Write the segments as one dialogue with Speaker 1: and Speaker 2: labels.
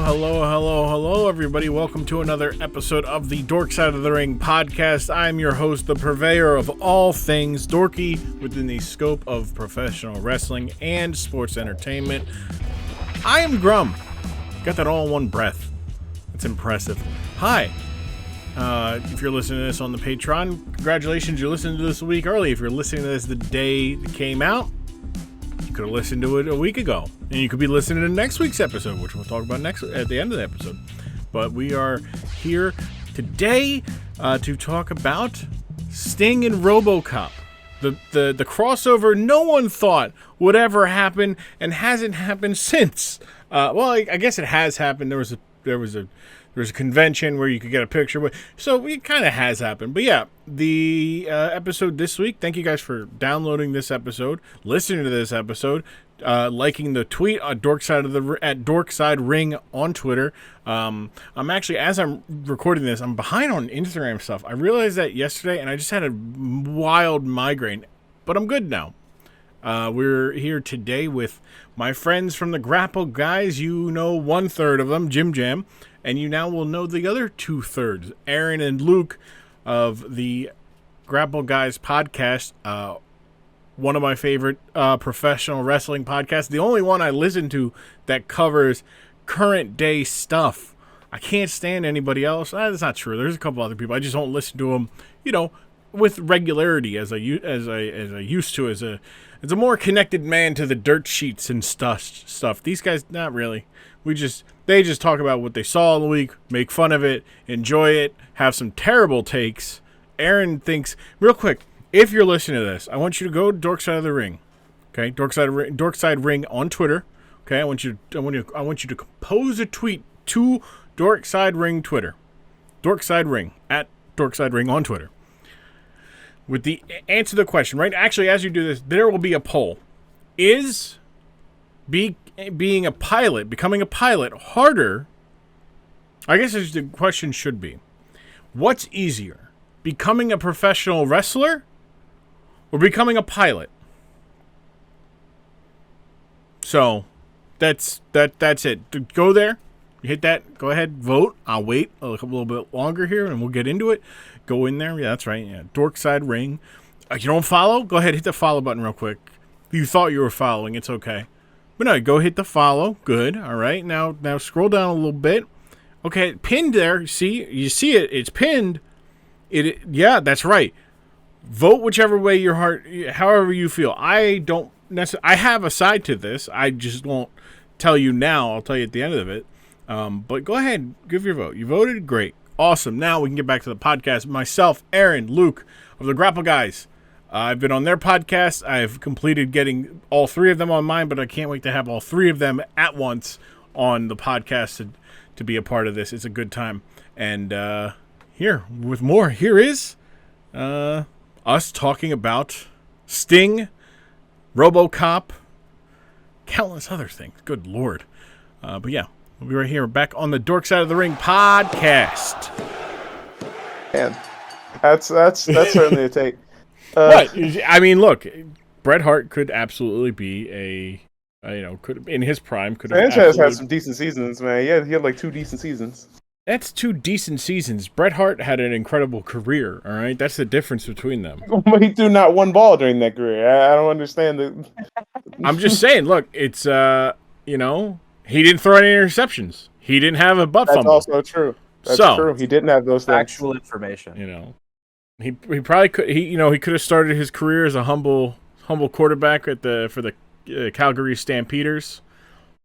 Speaker 1: Hello, everybody. Welcome to another episode of the Dork Side of the Ring podcast. I'm your host, the purveyor of all things dorky within the scope of professional wrestling and sports entertainment. I am Grum. Got that all in one breath. That's impressive. Hi. If you're listening to this on the Patreon, congratulations, you're listening to this a week early. If you're listening to this the day it came out, you could have listened to it a week ago. And you could be listening to next week's episode, which we'll talk about next at the end of the episode. But we are here today to talk about Sting and Robocop. The crossover no one thought would ever happen and hasn't happened since. Well, I guess it has happened. There was a convention where you could get a picture with, so it kind of has happened. But yeah, the episode this week, thank you guys for downloading this episode, listening to this episode, liking the tweet at Dorkside Ring on Twitter. I'm actually, as I'm recording this, I'm behind on Instagram stuff. I realized that yesterday, and I just had a wild migraine, but I'm good now. We're here today with my friends from the Grapple Guys. You know 1/3 of them, Jim Jam. And you now will know the other 2/3, Aaron and Luke of the Grapple Guys Podcast, one of my favorite professional wrestling podcasts, the only one I listen to that covers current day stuff. I can't stand anybody else. That's not true. There's a couple other people. I just don't listen to them, with regularity as I used to as a more connected man to the dirt sheets and stuff. These guys, not really. They just talk about what they saw in the week, make fun of it, enjoy it, have some terrible takes. Aaron thinks, real quick, if you're listening to this, I want you to go to Dork Side of the Ring. Okay, Dorkside Ring on Twitter. Okay, I want you to compose a tweet to Dorkside Ring Twitter. Dorkside Ring at Dorkside Ring on Twitter. With the answer to the question, right? Actually, as you do this, there will be a poll. Is becoming a pilot harder? I guess the question should be, what's easier, becoming a professional wrestler or becoming a pilot? So that's it. Go there, hit that, go ahead, vote. I'll wait a little bit longer here and we'll get into it. Go in there. Yeah, that's right. Yeah, Dorkside Ring. You don't follow? Go ahead, hit the follow button real quick. You thought you were following, it's okay. But no, go hit the follow. Good. All right. Now scroll down a little bit. Okay, pinned there. You see it. It's pinned. Yeah, that's right. Vote whichever way your heart, however you feel. I don't necessarily. I have a side to this. I just won't tell you now. I'll tell you at the end of it. But go ahead, give your vote. You voted, great, awesome. Now we can get back to the podcast. Myself, Aaron, Luke of the Grapple Guys. I've been on their podcast. I've completed getting all 3 of them on mine, but I can't wait to have all 3 of them at once on the podcast to be a part of this. It's a good time. And here is us talking about Sting, Robocop, countless other things. Good Lord. But yeah, we'll be right here back on the Dork Side of the Ring podcast.
Speaker 2: Man, that's certainly a take.
Speaker 1: What? I mean, look, Bret Hart could absolutely be could in his prime could have.
Speaker 2: Sanchez had some decent seasons, man. Yeah, he had like 2 decent seasons.
Speaker 1: That's 2 decent seasons. Bret Hart had an incredible career. All right, that's the difference between them.
Speaker 2: He threw not one ball during that career. I don't understand it.
Speaker 1: I'm just saying. Look, it's he didn't throw any interceptions. He didn't have a butt fumble.
Speaker 2: That's also true. That's true. He didn't have those things.
Speaker 3: Actual information.
Speaker 1: He probably could. He could have started his career as a humble quarterback for the Calgary Stampeders,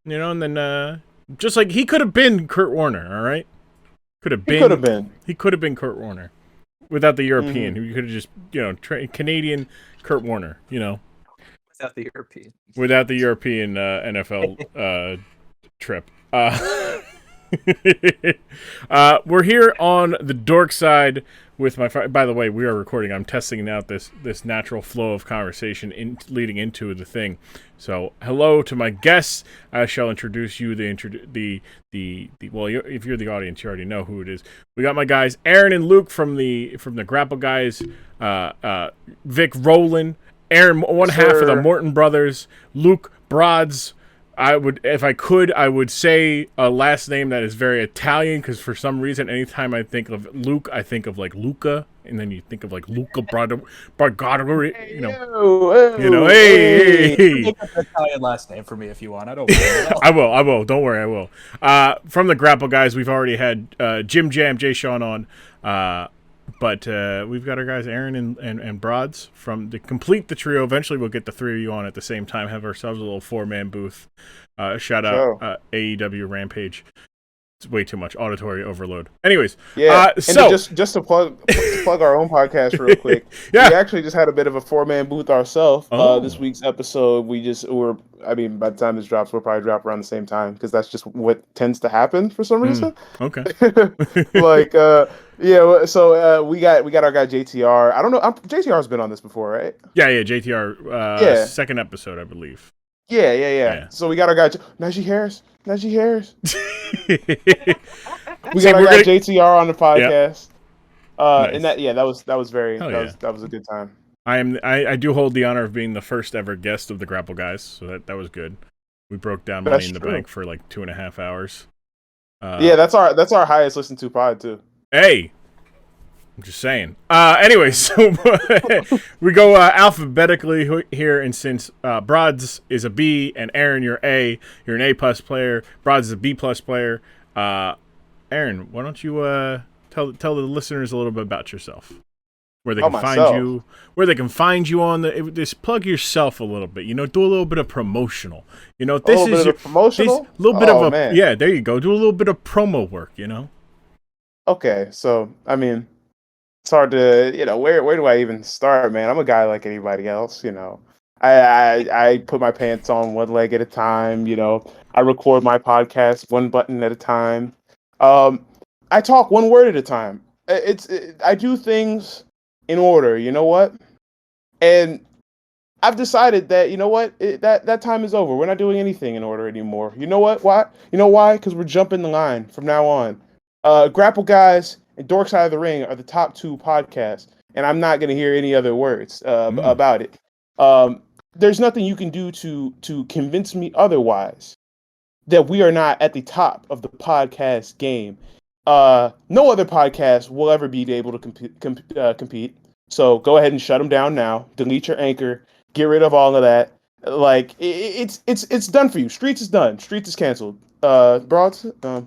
Speaker 1: and then just like he could have been Kurt Warner. All right, he could have been Kurt Warner without the European. He could have just Canadian Kurt Warner.
Speaker 3: Without the
Speaker 1: European NFL trip. We're here on the Dork Side with my friend. By the way, we are recording. I'm testing out this natural flow of conversation leading into the thing. So, hello to my guests. I shall introduce you. Well, if you're the audience, you already know who it is. We got my guys Aaron and Luke from the Grapple Guys. Vic Rowland, Aaron, one half of the Morton brothers. Luke Broads. if I could, I would say a last name that is very Italian, because for some reason, anytime I think of Luke, I think of like Luca, and then you think of like Luca Bargari, hey.
Speaker 3: Make up an Italian last name for me if you want. I don't mind.
Speaker 1: I will. Don't worry, I will. From the Grapple Guys, we've already had Jim Jam, Jay Sean on, but we've got our guys Aaron and Broads from to complete the trio. Eventually, we'll get the three of you on at the same time. Have ourselves a little 4-man booth. Shout out AEW Rampage. It's way too much auditory overload. Anyways,
Speaker 2: so just to plug our own podcast real quick. We actually just had a bit of a 4-man booth ourselves. This week's episode, by the time this drops, we'll probably drop around the same time because that's just what tends to happen for some reason.
Speaker 1: Okay.
Speaker 2: So we got our guy JTR. I don't know. JTR's been on this before, right?
Speaker 1: Yeah. JTR. Second episode, I believe.
Speaker 2: Yeah. So we got our guy Najee Harris. We got our guy JTR on the podcast.
Speaker 1: Nice.
Speaker 2: And that was a good time.
Speaker 1: I do hold the honor of being the first ever guest of the Grapple Guys, so that was good. We broke down Money in the Bank for like 2.5 hours.
Speaker 2: That's our highest listened to pod too.
Speaker 1: Hey, I'm just saying. Anyway, so we go alphabetically here, and since Broads is a B and Aaron, you're an A+ player. Broads is a B+ player. Aaron, why don't you tell the listeners a little bit about yourself, where they can find you, on the. Just plug yourself a little bit. Do a little bit of promotional.
Speaker 2: Promotional.
Speaker 1: Yeah, there you go. Do a little bit of promo work.
Speaker 2: Okay, so it's hard to, where do I even start, man? I'm a guy like anybody else, I put my pants on one leg at a time, I record my podcast one button at a time. I talk one word at a time. I do things in order, you know what? And I've decided that, that time is over. We're not doing anything in order anymore. You know what? Why? You know why? Because we're jumping the line from now on. Grapple Guys and Dork Side of the Ring are the top 2 podcasts, and I'm not going to hear any other words about it. There's nothing you can do to convince me otherwise that we are not at the top of the podcast game. No other podcast will ever be able to compete. So go ahead and shut them down now. Delete your anchor. Get rid of all of that. Like it's done for you. Streets is done. Streets is canceled. Broads.
Speaker 3: I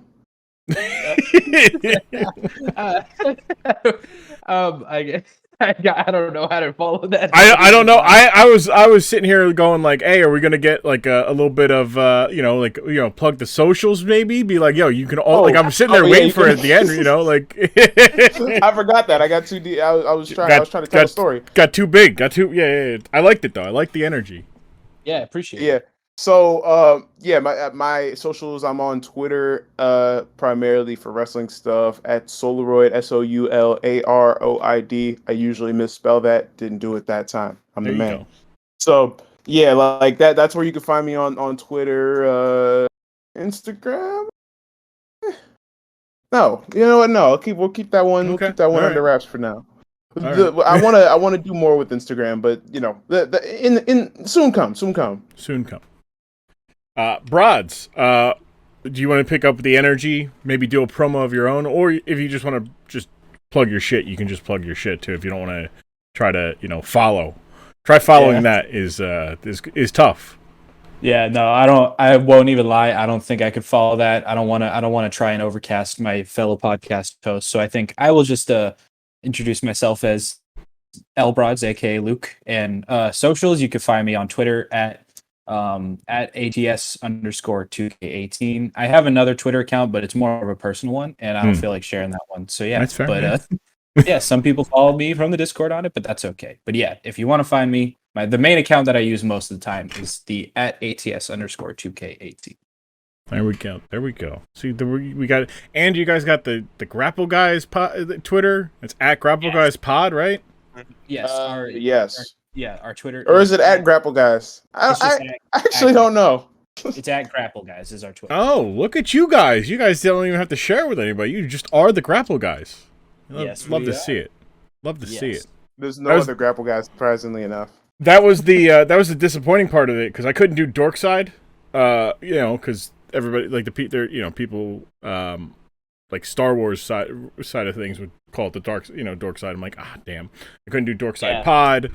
Speaker 3: guess I don't know how to follow that.
Speaker 1: I don't know. I was sitting here going like, hey, are we gonna get like a little bit of plug the socials maybe? Be like, yo, you can all I'm sitting there waiting for it at the end, like.
Speaker 2: I forgot that. I got too deep. I was trying to tell a story.
Speaker 1: Got too big. Yeah. I liked it though. I liked the energy.
Speaker 3: Yeah, appreciate it.
Speaker 2: Yeah. So, my socials, I'm on Twitter, primarily for wrestling stuff at Solaroid, SOULAROID. I usually misspell that. Didn't do it that time. I'm the man. Go. So, like that. That's where you can find me on Twitter, Instagram. No, you know what? No, we'll keep that one. Okay. We'll keep that one under wraps for now. I want to do more with Instagram, but soon come.
Speaker 1: Broads, do you want to pick up the energy, maybe do a promo of your own, or if you just want to just plug your shit, you can just plug your shit too. If you don't want to try to, follow, following that is tough.
Speaker 3: Yeah, no, I won't even lie. I don't think I could follow that. I don't want to try and overcast my fellow podcast hosts. So I think I will just introduce myself as L Broads, aka Luke, and socials. You can find me on Twitter at ATS_2K18. I have another Twitter account, but it's more of a personal one, and I don't feel like sharing that one. So yeah,
Speaker 1: that's fair,
Speaker 3: but some people follow me from the Discord on it, but that's okay. But yeah, if you want to find me, the main account that I use most of the time is the at ATS_2K18.
Speaker 1: There we go. See, we got, and you guys got the Grapple Guys Twitter. It's at Grapple Guys Pod, right?
Speaker 3: Yes. Our Twitter.
Speaker 2: Or is it at Grapple Guys? I actually don't know.
Speaker 3: It's at Grapple Guys is our Twitter.
Speaker 1: Oh, look at you guys. You guys don't even have to share with anybody. You just are the Grapple Guys. Love to see it. See it.
Speaker 2: There's no other Grapple Guys, surprisingly enough.
Speaker 1: That was the disappointing part of it, because I couldn't do Dorkside. because everybody like people like Star Wars side of things would call it the dork side. I'm like, damn, I couldn't do dork side pod.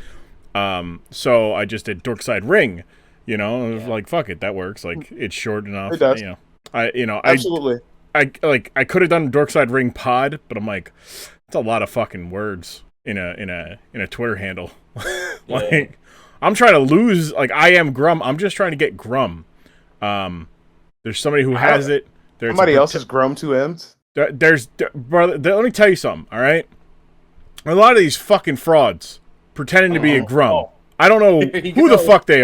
Speaker 1: So I just did dork side ring. I was like, fuck it, that works. Like, it's short enough.
Speaker 2: It does. Absolutely.
Speaker 1: I could have done dork side ring pod, but I'm like, it's a lot of fucking words in a Twitter handle. Like, I'm trying to lose. Like, I am Grum. I'm just trying to get Grum. There's somebody who has it. There's
Speaker 2: somebody else is Grum 2M's.
Speaker 1: Brother. Let me tell you something. All right, a lot of these fucking frauds pretending to be a Grum. I don't know who the fuck they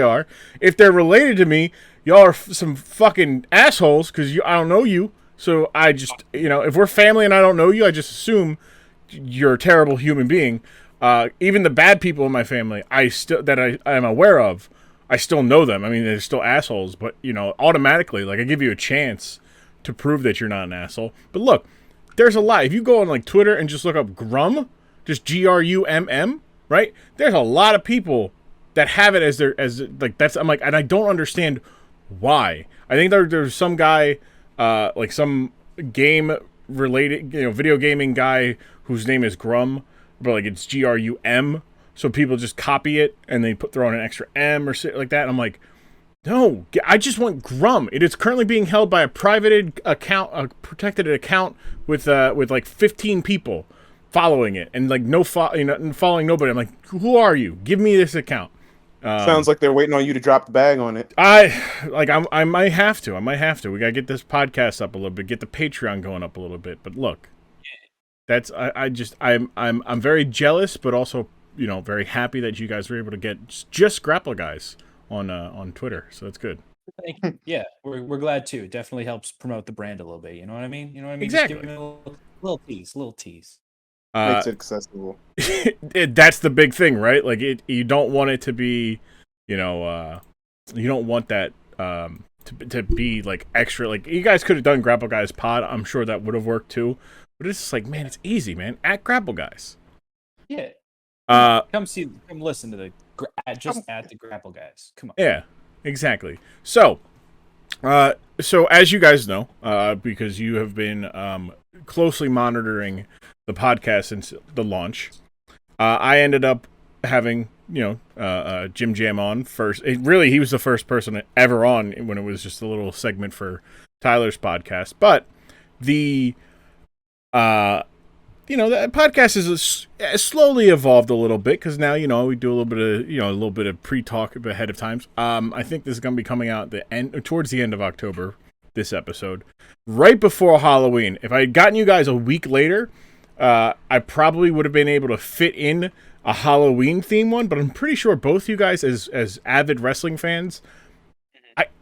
Speaker 1: are. If they're related to me, y'all are some fucking assholes because I don't know you. So I just, if we're family and I don't know you, I just assume you're a terrible human being. Even the bad people in my family, I am aware of, I still know them. I mean, they're still assholes, but automatically, like, I give you a chance to prove that you're not an asshole. But look, there's a lot. If you go on like Twitter and just look up Grum, just GRUMM. Right? There's a lot of people that have it I'm like, and I don't understand why. I think there's some guy, like some game related, video gaming guy whose name is Grum, but like it's GRUM. So people just copy it and they throw in an extra M or shit like that. And I'm like, no, I just want Grum. It is currently being held by a private account, a protected account with like 15 people following it and like following nobody. I'm like, who are you? Give me this account.
Speaker 2: Sounds like they're waiting on you to drop the bag on it.
Speaker 1: I might have to. We gotta get this podcast up a little bit, get the Patreon going up a little bit. But look, that's I'm very jealous, but also very happy that you guys were able to get just Grapple Guys on Twitter. So that's good.
Speaker 3: Thank you. Yeah, we're glad too. It definitely helps promote the brand a little bit. You know what I mean?
Speaker 1: Exactly.
Speaker 3: Just give me a little tease.
Speaker 2: Makes it accessible.
Speaker 1: That's the big thing, right? Like you don't want it to be, you don't want that to be like extra. Like, you guys could have done Grapple Guys Pod. I'm sure that would have worked too. But it's just like, man, it's easy, man. At Grapple Guys.
Speaker 3: Yeah. Come listen to the at the Grapple Guys. Come on.
Speaker 1: Yeah, exactly. So as you guys know, because you have been closely monitoring the podcast since the launch, I ended up having Jim Jam on first. He was the first person ever on when it was just a little segment for Tyler's podcast. But the the podcast has slowly evolved a little bit, because now we do a little bit of pre-talk ahead of time. I think this is going to be coming out towards the end of October. This episode, right before Halloween. If I had gotten you guys a week later, I probably would have been able to fit in a Halloween theme one, but I'm pretty sure both you guys, as avid wrestling fans,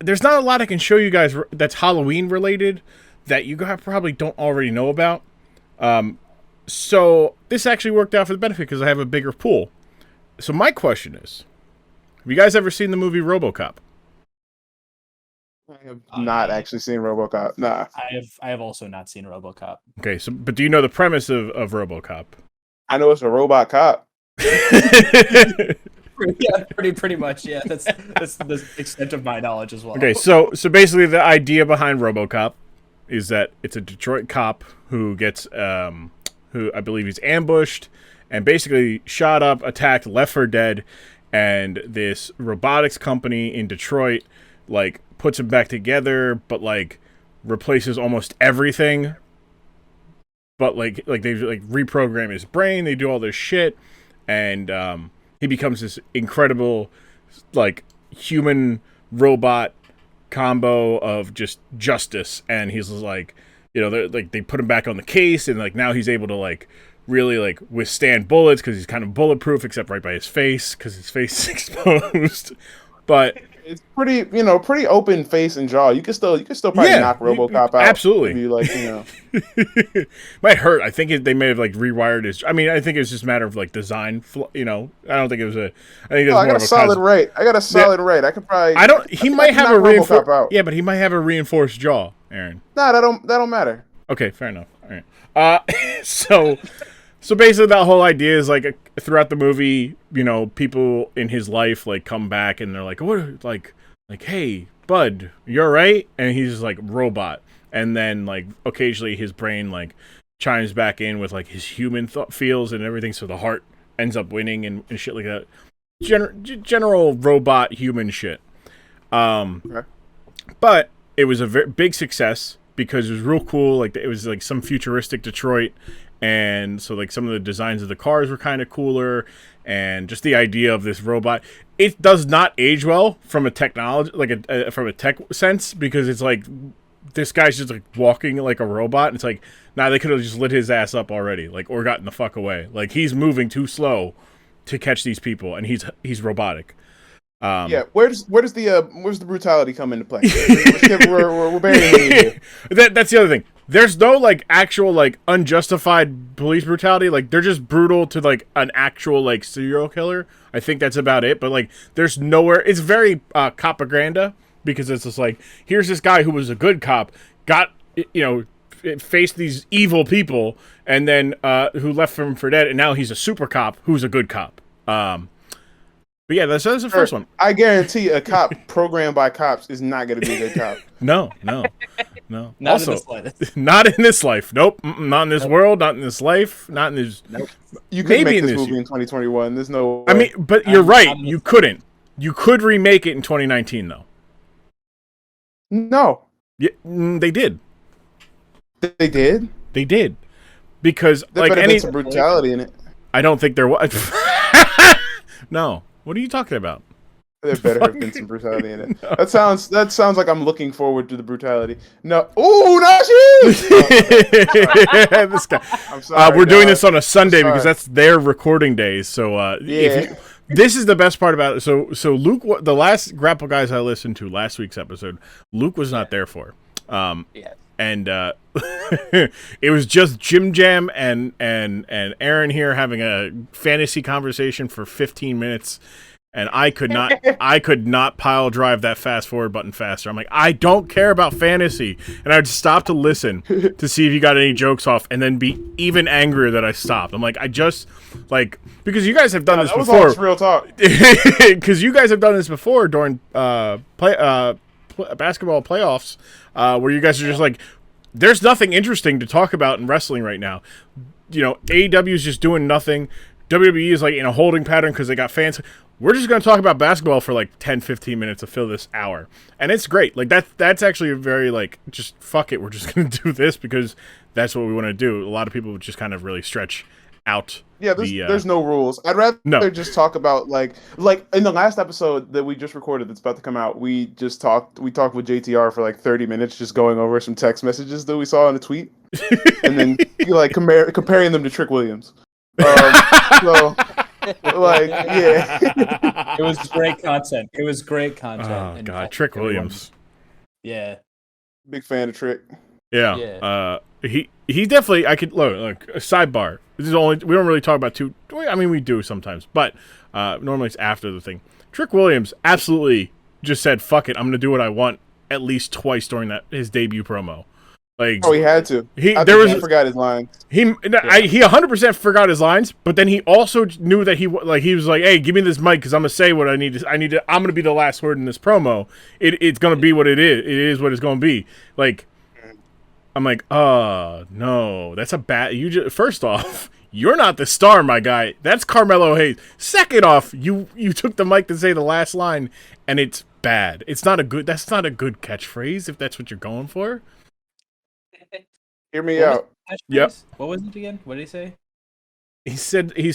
Speaker 1: there's not a lot I can show you guys that's Halloween related that you guys probably don't already know about. So this actually worked out for the benefit because I have a bigger pool. So my question is, have you guys ever seen the movie Robocop?
Speaker 2: I have not actually seen Robocop. Nah.
Speaker 3: I have also not seen Robocop.
Speaker 1: Okay, but do you know the premise of Robocop?
Speaker 2: I know it's a robot cop.
Speaker 3: Yeah, pretty much. Yeah, that's the extent of my knowledge as well.
Speaker 1: Okay, so basically the idea behind Robocop is that it's a Detroit cop who gets who I believe he's ambushed and basically shot up, attacked, left for dead, and this robotics company in Detroit like puts him back together, but like replaces almost everything. But like they like reprogram his brain, they do all this shit, and he becomes this incredible like human robot combo of just justice. And he's like, they put him back on the case, and like now he's able to like really like withstand bullets because he's kind of bulletproof, except right by his face because his face is exposed. But
Speaker 2: it's pretty open face and jaw. You can still probably knock Robocop out.
Speaker 1: Absolutely.
Speaker 2: If
Speaker 1: might hurt. I think they may have like rewired his. I mean, I think it was just a matter of like design. I don't think it was a. I think it was more
Speaker 2: I got a solid rate. I got a solid rate. I could probably.
Speaker 1: I don't. He might have a reinforced. Yeah, but he might have a reinforced jaw, Aaron.
Speaker 2: Nah, that don't matter.
Speaker 1: Okay, fair enough. All right. So basically that whole idea is like throughout the movie, people in his life like come back and they're like, what, like like, hey, bud, you alright? And he's just like, robot. And then, like, occasionally his brain, like, chimes back in with, like, his human feels and everything, so the heart ends up winning and shit like that. General robot human shit.
Speaker 2: Okay.
Speaker 1: But it was a very big success because it was real cool. Like, it was, like, some futuristic Detroit. And so, like, some of the designs of the cars were kind of cooler. And just the idea of this robot. It does not age well from a technology, like, from a tech sense, because it's, like, this guy's just, like, walking like a robot. And it's like, nah, they could have just lit his ass up already, like, or gotten the fuck away. Like, he's moving too slow to catch these people, and he's robotic.
Speaker 2: Yeah, where's the brutality come into play? we're burying it.
Speaker 1: That's the other thing. There's no, like, actual, like, unjustified police brutality. Like, they're just brutal to, like, an actual, like, serial killer. I think that's about it. But, like, there's nowhere. It's very propaganda, because it's just like, here's this guy who was a good cop, got, faced these evil people, and then who left him for dead, and now he's a super cop who's a good cop. But yeah, that's the first one.
Speaker 2: I guarantee a cop programmed by cops is not going to be a good cop.
Speaker 1: No.
Speaker 3: Not
Speaker 1: Also,
Speaker 3: in the slightest.
Speaker 1: Not in this life. Nope. Not in this world. Not in this life. Not in this.
Speaker 2: Nope. You could make this movie in 2021. There's no way.
Speaker 1: I mean, but you're right. You couldn't. You could remake it in 2019, though.
Speaker 2: No.
Speaker 1: Yeah, they did.
Speaker 2: They did?
Speaker 1: They did. Because,
Speaker 2: there
Speaker 1: like,
Speaker 2: any some brutality in it.
Speaker 1: I don't think there was. No. What are you talking about?
Speaker 2: There better have been some brutality in it. No. That sounds like I'm looking forward to the brutality. No. Ooh, not you!
Speaker 1: This guy.
Speaker 2: I'm sorry,
Speaker 1: we're doing this on a Sunday because that's their recording days. So this is the best part about it. So Luke, the last Grapple Guys I listened to last week's episode, Luke was not there for. And it was just Jim Jam and Aaron here having a fantasy conversation for 15 minutes, and I could not pile drive that fast forward button faster. I'm like, I don't care about fantasy, and I'd stop to listen to see if you got any jokes off, and then be even angrier that I stopped. I'm like, I just because you guys have done this before.
Speaker 2: Was all real talk.
Speaker 1: Because you guys have done this before during basketball playoffs, where you guys are just like, there's nothing interesting to talk about in wrestling right now. AEW is just doing nothing. WWE is, like, in a holding pattern because they got fans. We're just going to talk about basketball for, like, 10, 15 minutes to fill this hour. And it's great. Like, that's actually a very, like, just fuck it. We're just going to do this because that's what we want to do. A lot of people would just kind of really stretch out.
Speaker 2: Yeah, there's no rules. I'd rather just talk about like in the last episode that we just recorded that's about to come out. We talked with JTR for like 30 minutes, just going over some text messages that we saw in a tweet, and then like comparing them to Trick Williams. So like, yeah,
Speaker 3: it was great content.
Speaker 1: Oh god, Trick Williams.
Speaker 3: Yeah,
Speaker 2: big fan of Trick.
Speaker 1: Yeah. He definitely. I could look a sidebar. This is we don't really talk about I mean, we do sometimes, but normally it's after the thing. Trick Williams absolutely just said, "Fuck it, I'm gonna do what I want." At least twice during his debut promo. Like,
Speaker 2: he had to. He forgot his lines.
Speaker 1: He 100% forgot his lines, but then he also knew that he was like, "Hey, give me this mic because I'm gonna say what I need to. I'm gonna be the last word in this promo. It's gonna be what it is. It is what it's gonna be." Like, I'm like, oh no, that's a bad. First off, you're not the star, my guy. That's Carmelo Hayes. Second off, you took the mic to say the last line, and it's bad. That's not a good catchphrase if that's what you're going for.
Speaker 2: Hear me out.
Speaker 1: Yep.
Speaker 3: What was it again? What did he say?
Speaker 1: He said it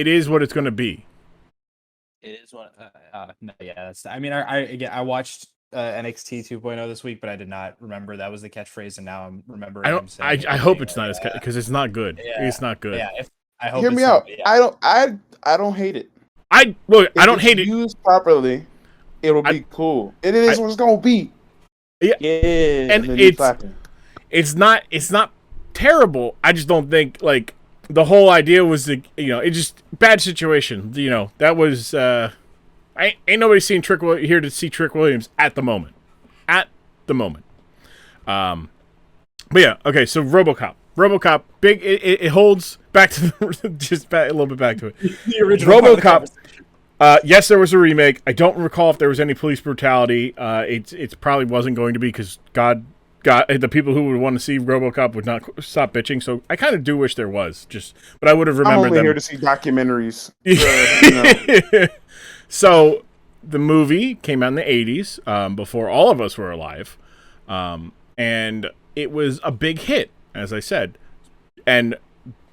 Speaker 1: is what it's gonna be.
Speaker 3: It is what. No, yeah. I mean, I watched NXT 2.0 this week, but I did not remember that was the catchphrase, and now I'm remembering.
Speaker 1: I hope it's not as because it's not good. Yeah. It's not good.
Speaker 3: Yeah. I hope.
Speaker 2: Hear me out. Yeah. I don't hate it.
Speaker 1: I don't hate it.
Speaker 2: Used properly, it'll be cool. It is what it's gonna be.
Speaker 1: Yeah. And it's not terrible. I just don't think like the whole idea was it's just bad situation. That was ain't nobody seen here to see Trick Williams at the moment. But yeah, okay. So RoboCop, big. It holds back to just a little bit back to it.
Speaker 3: The original
Speaker 1: Yes, there was a remake. I don't recall if there was any police brutality. It's probably wasn't going to be because God, the people who would want to see RoboCop would not stop bitching. So I kind of do wish there was. But I would have remembered
Speaker 2: I'm only
Speaker 1: them.
Speaker 2: here to see documentaries.
Speaker 1: So the movie came out in the 80s, before all of us were alive, and it was a big hit, as I said, and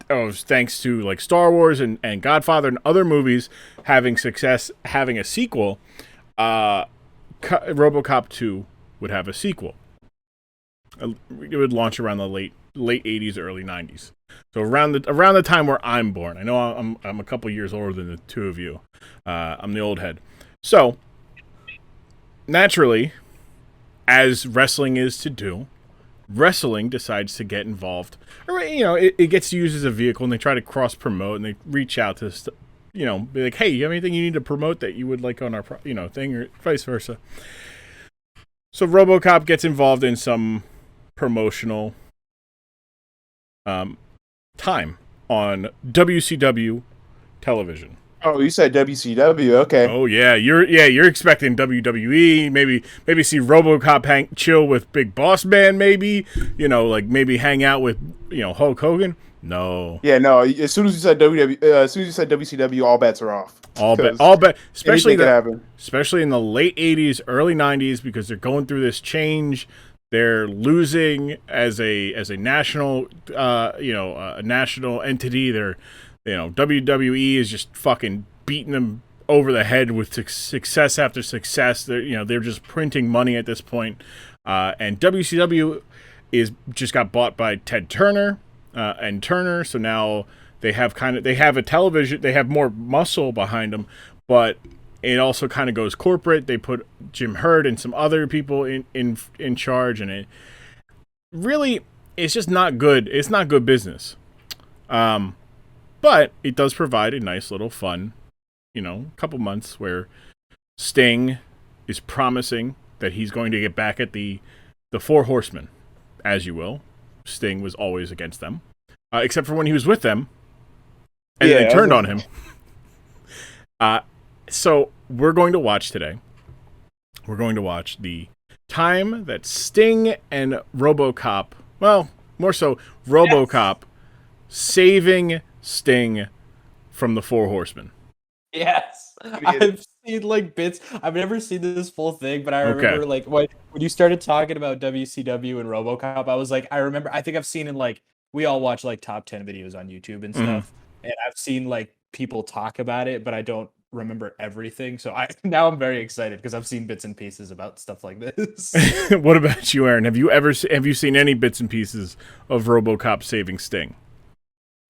Speaker 1: thanks to like Star Wars and Godfather and other movies having success, having a sequel. RoboCop 2 would have a sequel. It would launch around the late 80s, early 90s. So around the time where I'm born. I know I'm a couple years older than the two of you. I'm the old head. So naturally, as wrestling is to do, wrestling decides to get involved. Or, it gets used as a vehicle, and they try to cross promote, and they reach out to, be like, hey, you have anything you need to promote that you would like on our, thing, or vice versa. So RoboCop gets involved in some promotional time on WCW television.
Speaker 2: Oh, you said WCW. Okay.
Speaker 1: Oh yeah, you're expecting WWE. Maybe see RoboCop chill with Big Boss Man. Maybe maybe hang out with Hulk Hogan. No.
Speaker 2: Yeah, no. As soon as you said WCW, all bets are off.
Speaker 1: All bet. Especially in the late '80s, early '90s, because they're going through this change. They're losing as a national, a national entity. They're, WWE is just fucking beating them over the head with success after success. They're just printing money at this point. And WCW just got bought by Ted Turner and Turner. So now they have a television. They have more muscle behind them, but it also kind of goes corporate. They put Jim Herd and some other people in charge, and it really, it's just not good. It's not good business. But it does provide a nice little fun, couple months where Sting is promising that he's going to get back at the Four Horsemen, as you will. Sting was always against them, except for when he was with them, and they turned on him. So we're going to watch today. We're going to watch the time that Sting and RoboCop, well, more so RoboCop, saving Sting from the Four Horsemen.
Speaker 3: Yes. I've seen bits. I've never seen this full thing, but I remember when you started talking about WCW and RoboCop, I was like, I think I've seen we all watch top 10 videos on YouTube and stuff, and I've seen people talk about it, but I don't remember everything. So now I'm very excited because I've seen bits and pieces about stuff like this.
Speaker 1: What about you, Aaron? Have you seen any bits and pieces of RoboCop saving Sting?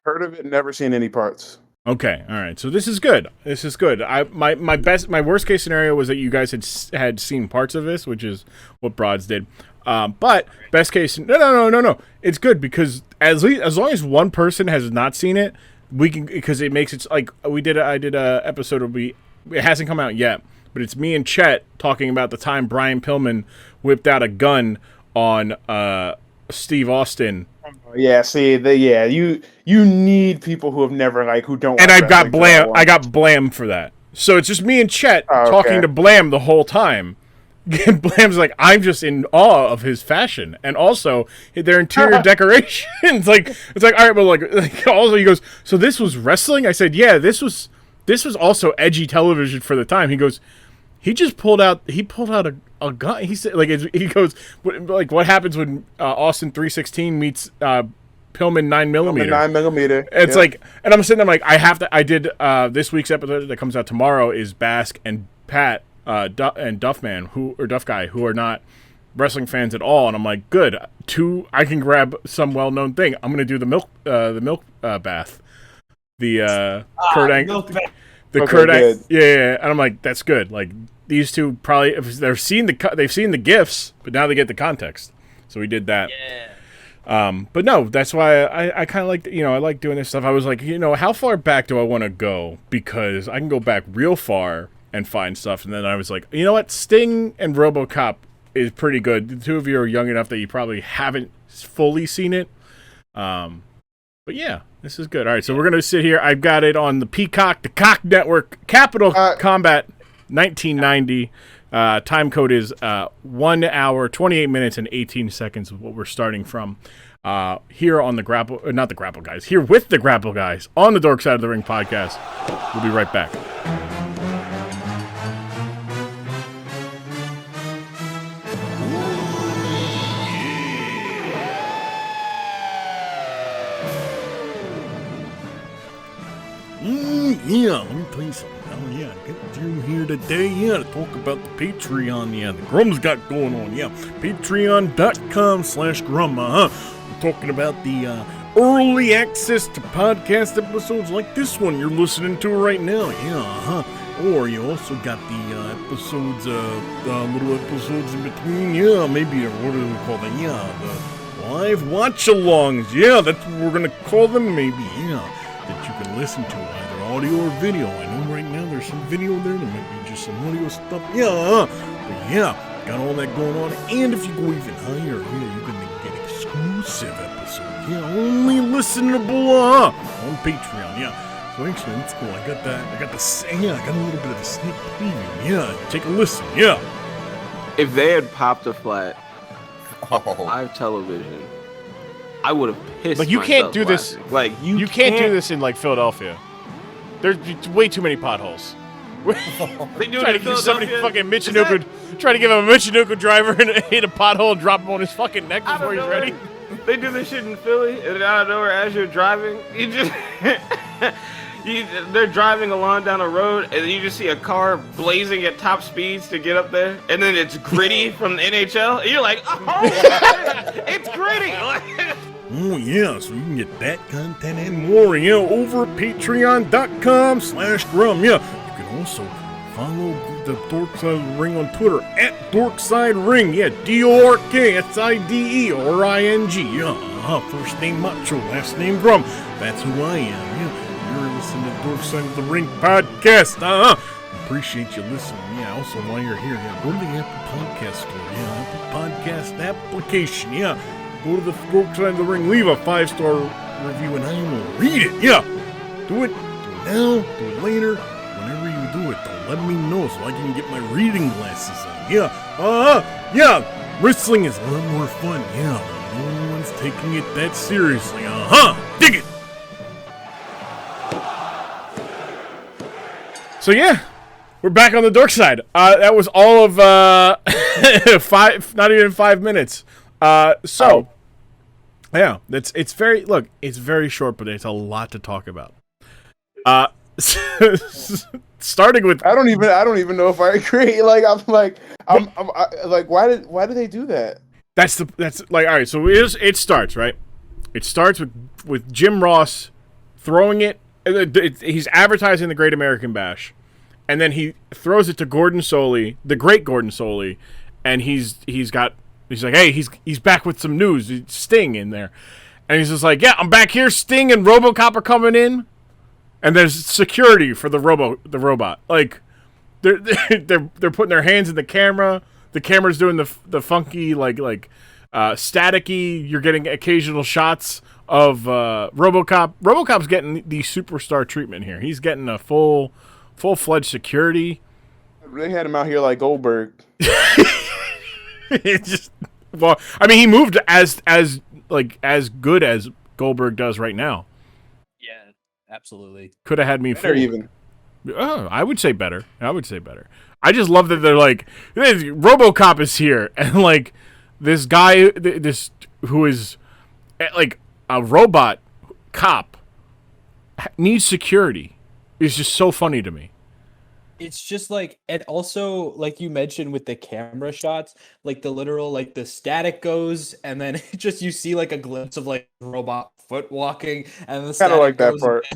Speaker 2: Heard of it, never seen any parts.
Speaker 1: Okay, all right. So this is good. My worst case scenario was that you guys had seen parts of this, which is what Broads did. But best case, no. It's good because as long as one person has not seen it, we can, because it makes it I did a episode of it hasn't come out yet, but it's me and Chet talking about the time Brian Pillman whipped out a gun on Steve Austin.
Speaker 2: Yeah, you need people who have never who don't.
Speaker 1: And I got Blam for that. So it's just me and Chet talking to Blam the whole time. And Blam's like, I'm just in awe of his fashion, and also their interior decorations. It's like, all right, but also he goes, so this was wrestling? I said, yeah, this was also edgy television for the time. He goes, he pulled out a gun. He said, he goes, what happens when Austin 316 meets Pillman 9mm?
Speaker 2: 9mm.
Speaker 1: It's and I'm sitting there I did this week's episode that comes out tomorrow is Bask and Pat. And Duff Guy, who are not wrestling fans at all, and I'm like, good. I can grab some well-known thing. I'm gonna do the milk bath, the Kurt Angle, Kurt Angle, yeah, and I'm like, that's good. These two probably they've seen the gifs, but now they get the context. So we did that. Yeah. But no, that's why I kind of like I like doing this stuff. I was like, how far back do I want to go? Because I can go back real far and find stuff, and then I was like, you know what, Sting and RoboCop is pretty good. The two of you are young enough that you probably haven't fully seen it, But yeah, this is good. All right, so we're going to sit here. I've got it on the Peacock, the Cock Network, Capital Combat 1990. Time code is 1 hour, 28 minutes, and 18 seconds is what we're starting from. Here on the Grapple, not the Grapple Guys, here with the Grapple Guys on the Dork Side of the Ring podcast. We'll be right back. Yeah, let me tell you something. Oh, yeah, get you here today, to talk about the Patreon, the Grum's got going on, patreon.com/Grum, We're talking about the early access to podcast episodes like this one you're listening to right now, Or you also got the episodes, little episodes in between, maybe, what do we call them, the live watch-alongs, that's what we're gonna call them, maybe, that you can listen to either audio or video. I know right now there's some video there, there might be just some audio stuff, but got all that going on, and if you go even higher, you're gonna get exclusive episodes, only listenable, on Patreon, so actually, that's cool, I got a little bit of a sneak preview, take a listen,
Speaker 4: If they had popped a flat live television, I would have pissed.
Speaker 1: Like, you can't do
Speaker 4: laughing.
Speaker 1: this.
Speaker 4: Like,
Speaker 1: you can't do this in, like, Philadelphia. There's way too many potholes.
Speaker 4: They do
Speaker 1: trying to give somebody fucking Michinoku, trying to give him a Michinoku driver and hit a pothole and drop him on his fucking neck before he's ready.
Speaker 4: They do this shit in Philly, and out of nowhere, as you're driving, you just they're driving along down a road, and you just see a car blazing at top speeds to get up there, and then it's Gritty from the NHL, and you're like, oh, it's Gritty.
Speaker 1: Oh, so you can get that content and more, over at patreon.com/Grum. You can also follow the Dork Side of the Ring on Twitter at Dorkside Ring. DorkSideRing. First name Macho, last name Grum. That's who I am. You're listening to Dork Side of the Ring podcast. Appreciate you listening. Also while you're here, go to the Apple Podcast store. Apple Podcast application. Go to the Dork Side of the Ring, leave a 5-star review, and I will read it. Do it now, do it later, whenever you do it, though. Let me know so I can get my reading glasses on. Wrestling is a lot more fun. No one's taking it that seriously. Dig it. So we're back on the Dork Side. That was all of not even 5 minutes. It's very short, but it's a lot to talk about. Starting with,
Speaker 2: I don't even know if I agree. I'm like, why do they do that?
Speaker 1: That's all right. So it starts right. It starts with Jim Ross throwing it. He's advertising the Great American Bash, and then he throws it to Gordon Soley, the great Gordon Soley, and he's like, hey, he's back with some news. Sting in there, and he's just like, I'm back here. Sting and Robocop are coming in, and there's security for the robot. Like they're putting their hands in the camera. The camera's doing the funky like staticky. You're getting occasional shots of Robocop. Robocop's getting the superstar treatment here. He's getting a full-fledged security.
Speaker 2: They had him out here like Goldberg.
Speaker 1: He moved as good as Goldberg does right now.
Speaker 3: Yeah, absolutely.
Speaker 1: Could have had me
Speaker 2: better even.
Speaker 1: Oh, I would say better. I just love that they're like, Robocop is here, and like this guy, this who is like a robot cop needs security. It's just so funny to me.
Speaker 3: It's just like, and also like you mentioned with the camera shots, like the literal, like the static goes, and then it just you see like a glimpse of like robot foot walking, and the
Speaker 2: kind of like that
Speaker 3: goes,
Speaker 2: part.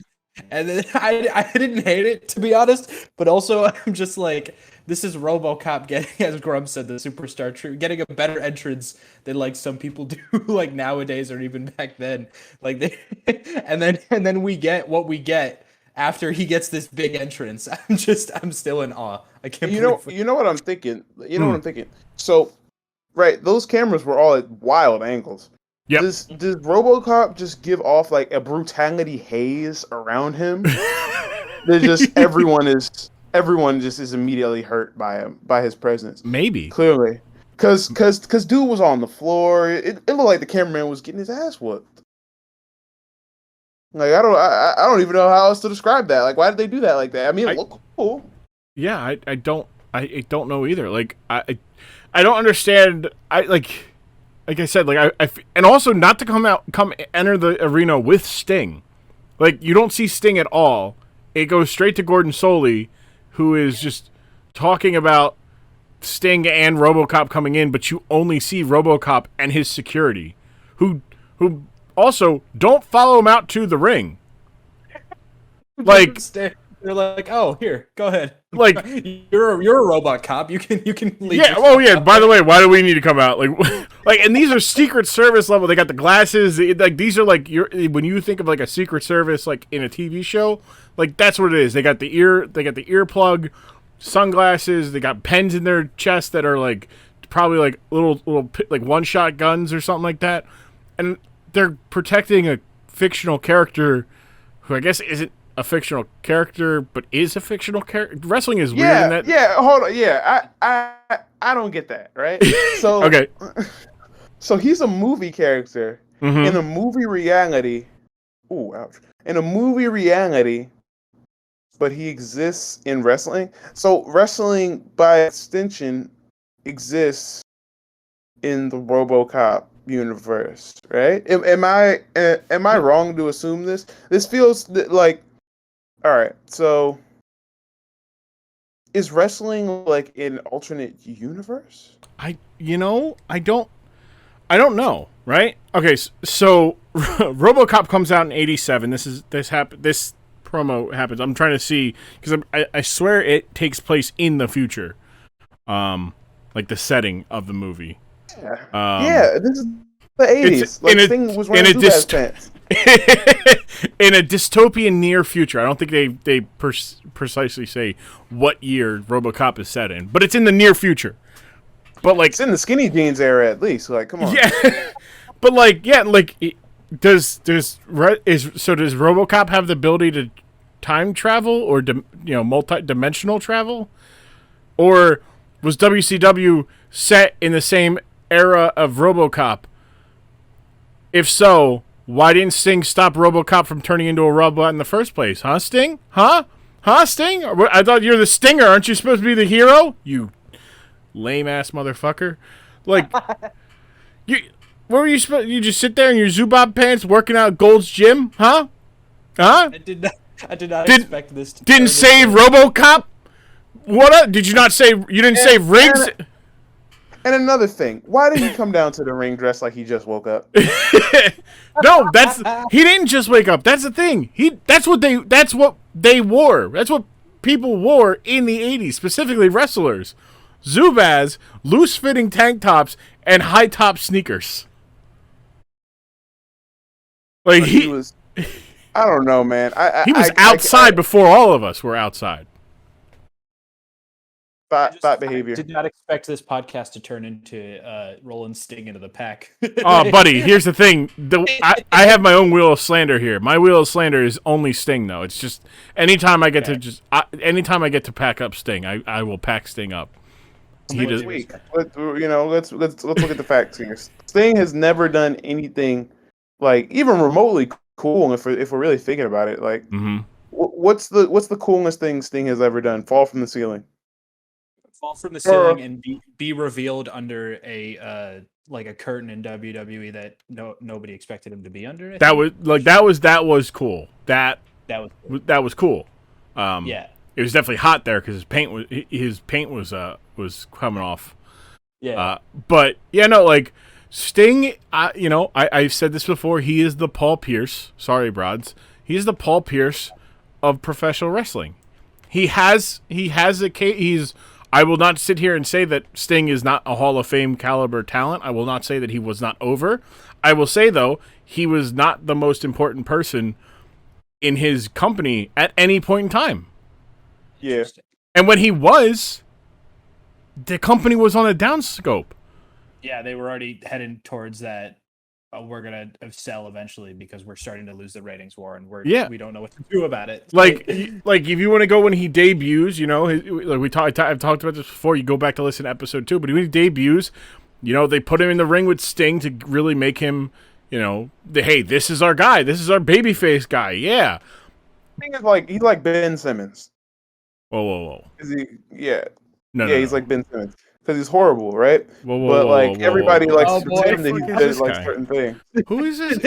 Speaker 3: And then I didn't hate it, to be honest, but also I'm just like, this is RoboCop getting, as Grum said, the superstar tree, getting a better entrance than like some people do like nowadays or even back then. Like they, and then we get what we get after he gets this big entrance. I'm still in awe. I can't.
Speaker 2: You know what I'm thinking. What I'm thinking. So, right, those cameras were all at wild angles.
Speaker 1: Yep.
Speaker 2: Does RoboCop just give off like a brutality haze around him? There's just everyone just is immediately hurt by him, by his presence.
Speaker 1: Maybe.
Speaker 2: Clearly. Cause dude was on the floor. It looked like the cameraman was getting his ass whooped. Like I don't even know how else to describe that. Like why did they do that like that? I mean it looked cool.
Speaker 1: Yeah, I don't know either. Like I don't understand. Like I said, like and also not to enter the arena with Sting. Like you don't see Sting at all. It goes straight to Gordon Soley, who is just talking about Sting and RoboCop coming in, but you only see RoboCop and his security, who also don't follow him out to the ring. Like
Speaker 3: they're like, oh, here, go ahead.
Speaker 1: Like
Speaker 3: you're a robot cop. You can leave.
Speaker 1: Yeah. Oh yeah. By the way, why do we need to come out? Like, and these are Secret Service level. They got the glasses. Like these are like when you think of like a Secret Service like in a TV show, like that's what it is. They got the earplug, sunglasses. They got pens in their chest that are like probably like little like one-shot guns or something like that, and they're protecting a fictional character who I guess isn't a fictional character, but is a fictional character. Wrestling is weird in that.
Speaker 2: Yeah, hold on. Yeah, I don't get that, right? So
Speaker 1: okay.
Speaker 2: So he's a movie character in a movie reality. Ooh, ouch. In a movie reality, but he exists in wrestling. So wrestling, by extension, exists in the RoboCop universe, right? Am I wrong to assume this? This feels like. All right, so is wrestling like an alternate universe?
Speaker 1: I don't know, right? Okay, so RoboCop comes out in '87. This promo happens. I'm trying to see because I swear it takes place in the future, like the setting of the movie.
Speaker 2: Yeah, this is the '80s. Like Sting was wearing Zubaz pants.
Speaker 1: In a dystopian near future. I don't think they precisely say what year RoboCop is set in, but it's in the near future. But like
Speaker 2: it's in the skinny jeans era at least. Like, come on.
Speaker 1: Yeah, but like yeah, like does RoboCop have the ability to time travel or multi-dimensional travel, or was WCW set in the same era of RoboCop? If so, why didn't Sting stop RoboCop from turning into a robot in the first place? Huh, Sting? Huh, Sting? I thought you're the Stinger. Aren't you supposed to be the hero? You lame-ass motherfucker. Like, what were you supposed you just sit there in your Zubab pants working out at Gold's Gym? Huh?
Speaker 3: I did not expect this to
Speaker 1: didn't save RoboCop? What did you not say? You didn't save Riggs?
Speaker 2: And another thing, why did he come down to the ring dressed like he just woke up?
Speaker 1: No, he didn't just wake up. That's the thing. That's what they wore. That's what people wore in the 80s, specifically wrestlers. Zubaz, loose-fitting tank tops, and high-top sneakers. Like
Speaker 2: he was, I don't know, man.
Speaker 1: He was outside before all of us were outside.
Speaker 2: Thought behavior.
Speaker 3: I did not expect this podcast to turn into rolling Sting into the pack.
Speaker 1: Oh, buddy, here's the thing. I have my own wheel of slander here. My wheel of slander is only Sting, though. It's just anytime I get to pack up Sting, I will pack Sting up.
Speaker 2: Let's look at the facts here. Sting has never done anything like even remotely cool. If we're really thinking about it, like what's the coolest thing Sting has ever done? Fall from the ceiling.
Speaker 3: Fall from the ceiling and be revealed under a like a curtain in WWE that nobody expected him to be under. That
Speaker 1: was cool. That was cool.
Speaker 3: Yeah,
Speaker 1: it was definitely hot there because his paint was coming off.
Speaker 3: Yeah,
Speaker 1: but yeah, no, like Sting. I've said this before. He is the Paul Pierce. Sorry, broads. He's the Paul Pierce of professional wrestling. He has a case. I will not sit here and say that Sting is not a Hall of Fame caliber talent. I will not say that he was not over. I will say, though, he was not the most important person in his company at any point in time.
Speaker 2: Yeah.
Speaker 1: And when he was, the company was on a downscope.
Speaker 3: Yeah, they were already heading towards that we're gonna sell eventually because we're starting to lose the ratings war, and we don't know what to do about it.
Speaker 1: Like if you want to go when he debuts, I've talked about this before. You go back to listen to episode 2, but when he debuts, they put him in the ring with Sting to really make him, hey, this is our guy, this is our babyface guy, yeah.
Speaker 2: Thing is, he's like Ben Simmons.
Speaker 1: Whoa.
Speaker 2: Is he? Yeah.
Speaker 1: No,
Speaker 2: he's like Ben Simmons because he's horrible, right?
Speaker 1: Whoa,
Speaker 2: everybody likes
Speaker 1: to
Speaker 2: pretend that he's good at certain things.
Speaker 1: Who is this?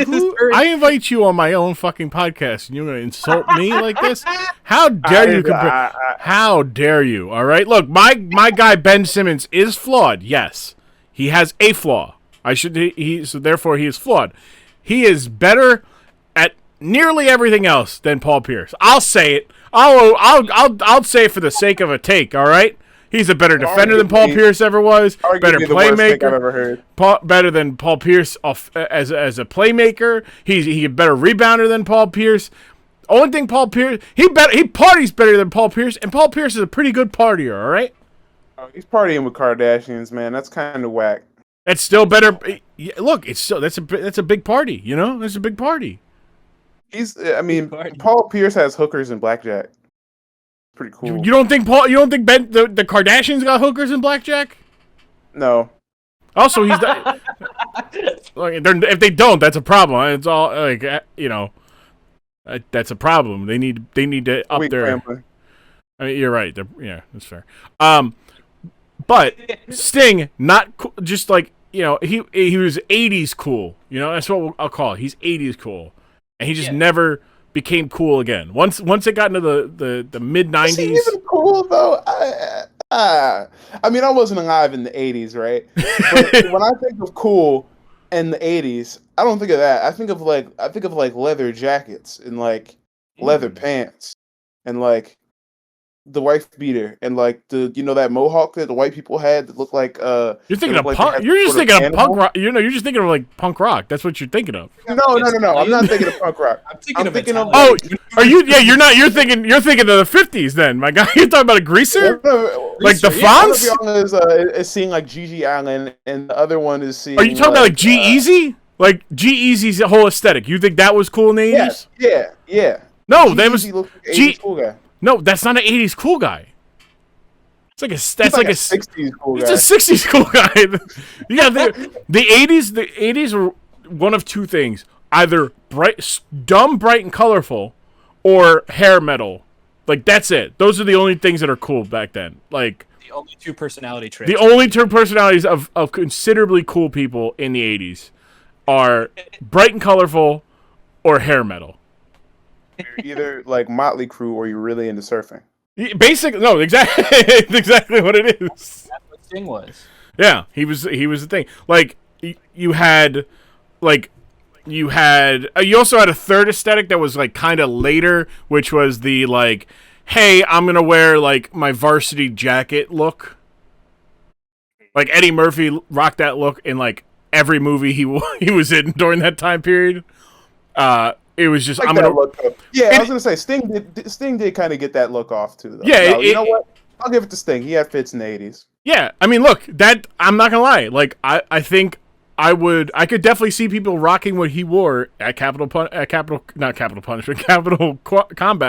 Speaker 1: I invite you on my own fucking podcast, and you're gonna insult me like this? How dare you? How dare you? All right, look, my guy Ben Simmons is flawed. Yes, he has a flaw. So therefore he is flawed. He is better at nearly everything else than Paul Pierce. I'll say it. I'll say it for the sake of a take. All right. He's a better defender than Paul Pierce ever was. Better playmaker. I've ever heard. Better than Paul Pierce as a playmaker. He's a better rebounder than Paul Pierce. Only thing Paul Pierce he parties better than Paul Pierce, and Paul Pierce is a pretty good partier. All right.
Speaker 2: Oh, he's partying with Kardashians, man. That's kind of whack.
Speaker 1: It's still better. Look, it's still that's a big party. It's a big party.
Speaker 2: Paul Pierce has hookers and blackjack. Pretty cool.
Speaker 1: You don't think Ben the Kardashians got hookers and blackjack?
Speaker 2: No.
Speaker 1: Also, he's if they don't, that's a problem. It's all that's a problem. They need to up their. I mean, you're right. That's fair. But Sting, not just he was 80s cool. That's what I'll call it. He's 80s cool, and he just never became cool again. Once it got into the mid 90s.
Speaker 2: Is he even cool though? I wasn't alive in the 80s, right? But when I think of cool in the 80s, I don't think of that. I think of leather jackets and leather pants and the wife beater and that mohawk that the white people had that looked like
Speaker 1: you're thinking of punk. You're just thinking of punk rock. You're just thinking of punk rock. That's what you're thinking of.
Speaker 2: No. I'm not thinking of punk rock. I'm thinking of.
Speaker 1: Oh, are you? Yeah, you're not. You're thinking of the 50s then, my guy. You're talking about a greaser, like the Fonz.
Speaker 2: One is seeing Gigi Allen, and the other one is seeing.
Speaker 1: Are you talking about G-Eazy? Like G-Eazy's whole aesthetic. You think that was cool in the 80s?
Speaker 2: Yeah.
Speaker 1: No, that was
Speaker 2: cool guy.
Speaker 1: No, that's not an 80s cool guy. It's like a
Speaker 2: 60s cool guy.
Speaker 1: It's a 60s cool guy. Yeah, the 80s were one of two things: either dumb, bright, and colorful, or hair metal. That's it. Those are the only things that are cool back then. The
Speaker 3: only two personality traits.
Speaker 1: The only two personalities of considerably cool people in the 80s are bright and colorful or hair metal.
Speaker 2: You're either Motley Crue or you're really into surfing.
Speaker 1: Basically, no, exactly what it is.
Speaker 3: That's what Sting was.
Speaker 1: Yeah, he was the thing. You also had a third aesthetic that was kind of later, which was the hey, I'm gonna wear my varsity jacket look. Eddie Murphy rocked that look in every movie he was in during that time period. It was just I'm gonna
Speaker 2: look up. Yeah, I was gonna say Sting did kind of get that look off too. Though.
Speaker 1: Yeah,
Speaker 2: no, you know what? I'll give it to Sting. He had fits in the 80s.
Speaker 1: Yeah, look, that I'm not gonna lie. I think I could definitely see people rocking what he wore at Capital Combat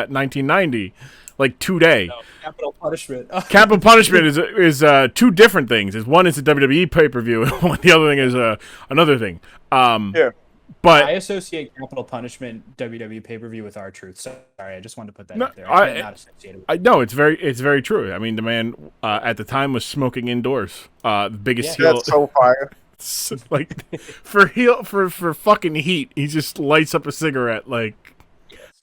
Speaker 1: 1990, 2-day.
Speaker 3: No, Capital Punishment.
Speaker 1: Capital Punishment is two different things. One is a WWE pay-per-view, and the other thing is another thing.
Speaker 2: Yeah.
Speaker 1: But
Speaker 3: I associate Capital Punishment WWE pay-per-view with R-Truth. Sorry, I just wanted to put that out there. I not associate it with
Speaker 1: No, it's very true. The man at the time was smoking indoors. The biggest heel.
Speaker 2: That's so fire.
Speaker 1: For fucking heat, he just lights up a cigarette.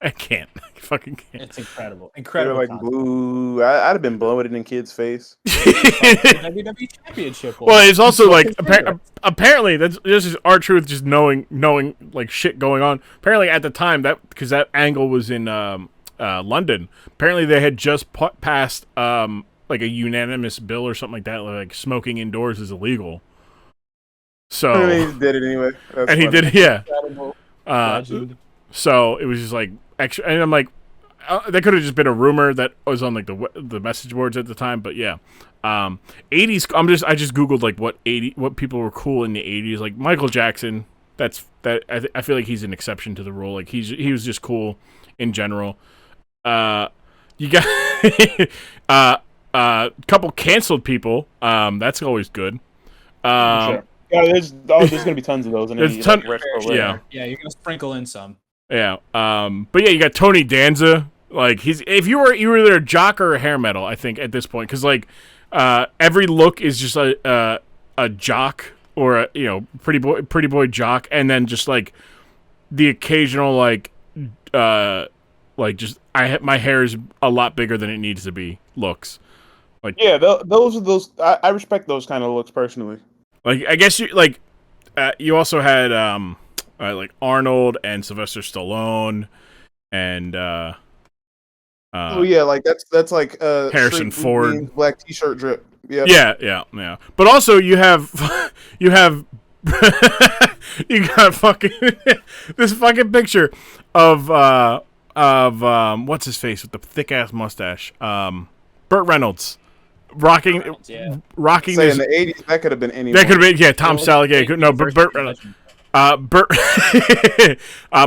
Speaker 1: I can't. I fucking can't.
Speaker 3: It's incredible. Incredible.
Speaker 2: Blue. I'd have been blowing it in kid's face.
Speaker 3: WWE Championship.
Speaker 1: Well, it's also apparently this is R-Truth just knowing shit going on. Apparently at the time because that angle was in London. Apparently they had just passed a unanimous bill or something like that. Smoking indoors is illegal. So
Speaker 2: he did it anyway. That's
Speaker 1: and funny. He did it, yeah. So it was just extra, and I'm that could have just been a rumor that was on the message boards at the time, but yeah. 80s. I just googled what people were cool in the 80s, Michael Jackson. I feel like he's an exception to the rule. Like he was just cool in general. You got couple canceled people. That's always good.
Speaker 2: Sure. Yeah, there's gonna be tons of those.
Speaker 1: There's a ton.
Speaker 3: Yeah, you're gonna sprinkle in some.
Speaker 1: Yeah. But yeah, you got Tony Danza. Like if you were either a jock or a hair metal, I think at this point, because like every look is just a jock or a pretty boy jock, and then just like the occasional just my hair is a lot bigger than it needs to be looks. Like
Speaker 2: yeah, those I respect those kind of looks personally.
Speaker 1: Like I guess you also had like Arnold and Sylvester Stallone and
Speaker 2: oh yeah, like that's like
Speaker 1: Harrison Ford
Speaker 2: black t-shirt drip.
Speaker 1: Yeah. But also you have you got fucking this fucking picture of what's his face with the thick ass mustache, Burt Reynolds. Rocking
Speaker 2: Say
Speaker 1: this.
Speaker 2: in the 80s, that could have been anyone.
Speaker 1: That could have been Tom Selleck. Yeah, no, but Burt Reynolds.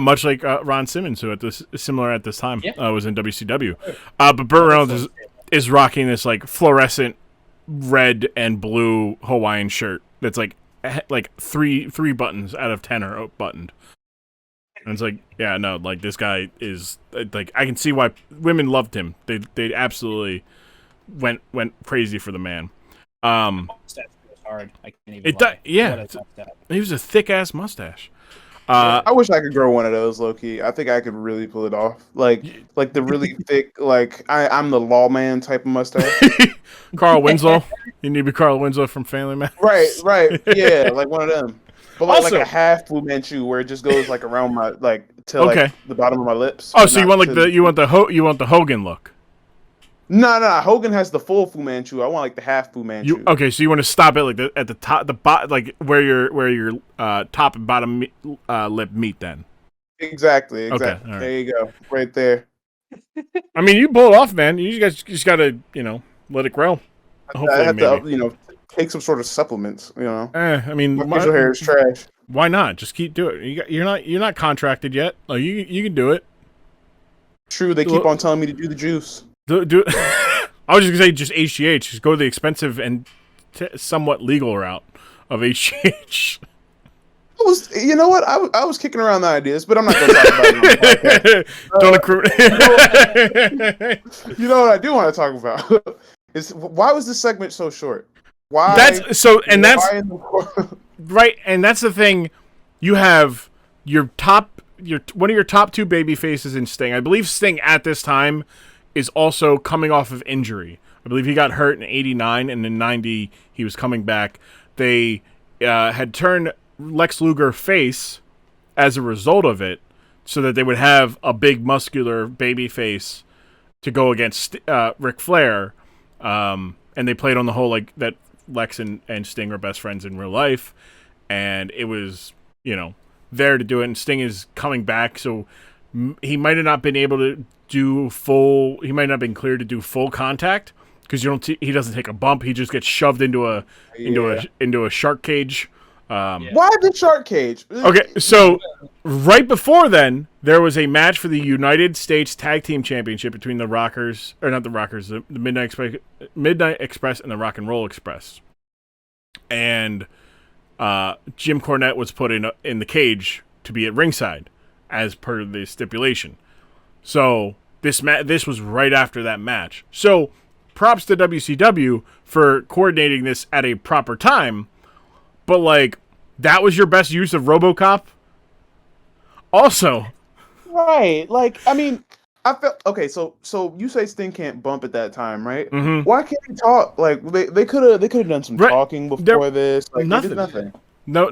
Speaker 1: Much like Ron Simmons, who similar at this time was in WCW. But Burt Reynolds is rocking this like fluorescent red and blue Hawaiian shirt that's like three buttons out of 10 are buttoned. And it's like, yeah, no, like this guy is like I can see why women loved him. They absolutely went crazy for the man.
Speaker 3: Hard. I can't even
Speaker 1: he was a thick ass mustache.
Speaker 2: I wish I could grow one of those, low key. I think I could really pull it off, like the really thick, like I'm the lawman type of mustache.
Speaker 1: Carl Winslow, you need to be Carl Winslow from Family Matters.
Speaker 2: Right, yeah, like one of them. But like a half Fu Manchu where it just goes like around my like the bottom of my lips.
Speaker 1: Oh, so you want the Hogan look?
Speaker 2: No. Hogan has the full Fu Manchu. I want like the half Fu Manchu.
Speaker 1: So you want to stop it like at the top, like where your top and bottom lip meet. Then
Speaker 2: exactly.
Speaker 1: Okay, right.
Speaker 2: There you go, right there.
Speaker 1: I mean, you pull it off, man. You guys just gotta let it grow.
Speaker 2: Hopefully, I have to take some sort of supplements.
Speaker 1: I mean,
Speaker 2: my facial hair is trash.
Speaker 1: Why not? Just keep doing it. You're not contracted yet. Like you can do it.
Speaker 2: True, they keep on telling me to do the juice.
Speaker 1: Do I was just gonna say just HGH. Just go the expensive and somewhat legal route of HGH.
Speaker 2: You know what? I was kicking around the ideas, but I'm not going to talk about it on the podcast.
Speaker 1: Don't
Speaker 2: You know what I do want to talk about is why was this segment so short? Why?
Speaker 1: That's right, and that's the thing. You have one of your top two baby faces in Sting. I believe Sting at this time is also coming off of injury. I believe he got hurt in '89, and in '90 he was coming back. They had turned Lex Luger face as a result of it, so that they would have a big muscular baby face to go against Ric Flair. And they played on the whole like that Lex and Sting are best friends in real life, and it was there to do it. And Sting is coming back, so he might have not been able to do full. He might not have been cleared to do full contact because he doesn't take a bump. He just gets shoved into a shark cage.
Speaker 2: Why the shark cage?
Speaker 1: Okay, so right before then, there was a match for the United States Tag Team Championship between the Midnight Express and the Rock and Roll Express. And Jim Cornette was put in the cage to be at ringside, as per the stipulation. So this was right after that match. So props to WCW for coordinating this at a proper time. But, like, that was your best use of Robocop? Also.
Speaker 2: Right. Like, I mean, I felt... Okay, so you say Sting can't bump at that time, right?
Speaker 1: Mm-hmm.
Speaker 2: Why can't he talk? Like, they could have done some talking before this. Like,
Speaker 1: nothing.
Speaker 2: Nothing.
Speaker 1: No.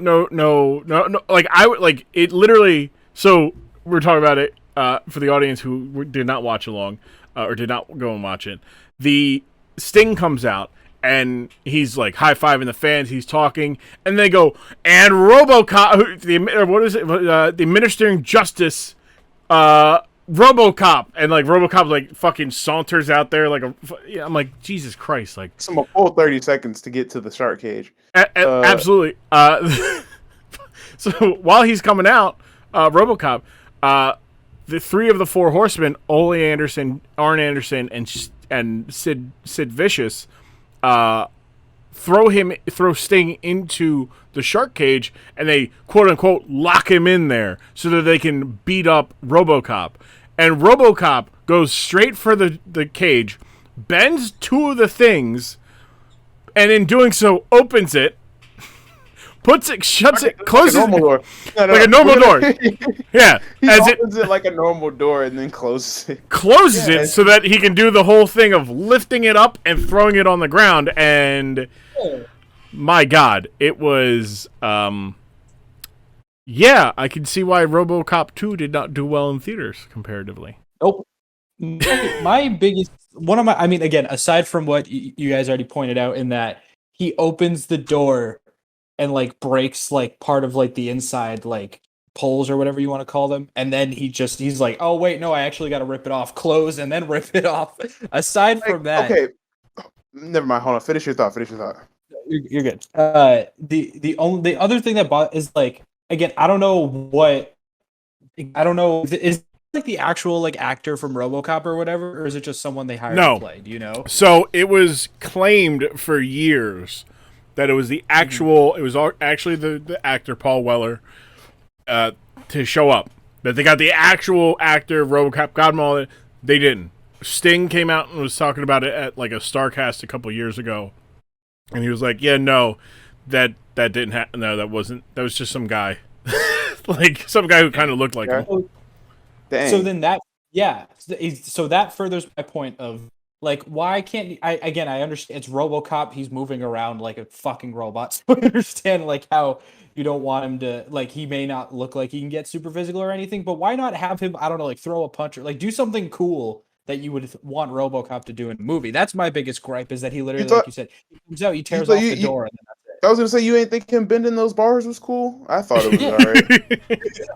Speaker 1: Like, I would... Like, it literally... So, we're talking about it for the audience who did not watch along or did not go and watch it. The Sting comes out. And he's like high-fiving the fans. He's talking, and they go, and Robocop, the administering justice, Robocop, and like Robocop like fucking saunters out there like I'm like Jesus Christ, like
Speaker 2: some full 30 seconds to get to the shark cage.
Speaker 1: Absolutely. So while he's coming out, Robocop, the three of the four Horsemen, Ole Anderson, Arn Anderson, and Sid Vicious, throw Sting into the shark cage, and they quote unquote lock him in there so that they can beat up RoboCop. And RoboCop goes straight for the cage, bends two of the things, and in doing so opens it, puts it, shuts it, closes
Speaker 2: like a normal door.
Speaker 1: like a normal door. Yeah,
Speaker 2: he
Speaker 1: as
Speaker 2: opens it like a normal door and then closes it.
Speaker 1: Closes it so that he can do the whole thing of lifting it up and throwing it on the ground. And my God, it was yeah, I can see why RoboCop 2 did not do well in theaters comparatively.
Speaker 3: Nope. My biggest I mean, again, aside from what you guys already pointed out, in that he opens the door and like breaks like part of like the inside like poles or whatever you want to call them, and then he's like, oh wait, no, I actually got to rip it off, close, and then rip it off. Aside from that,
Speaker 2: okay, never mind. Hold on, finish your thought.
Speaker 3: You're good. The other thing that is like, again, I don't know, is like the actual like actor from RoboCop or whatever, or is it just someone they hired to play? Do you know?
Speaker 1: So it was claimed for years that it was the actual, it was actually the actor Paul Weller to show up. That they got the actual actor RoboCop, got him all. They didn't. Sting came out and was talking about it at like a Starcast a couple years ago, and he was like, "Yeah, no, that didn't happen. No, that wasn't. That was just some guy, like some guy who kind of looked like him."
Speaker 2: Dang.
Speaker 3: So then so that furthers my point of like, why can't I understand it's RoboCop, he's moving around like a fucking robot. So I understand like how you don't want him to, like, he may not look like he can get super physical or anything, but why not have him, I don't know, like throw a punch or like do something cool that you would want RoboCop to do in a movie. That's my biggest gripe, is that he literally, like you said, he comes out, he tears off the door, and then that's it.
Speaker 2: I was gonna say, you ain't think him bending those bars was cool? I thought it was alright.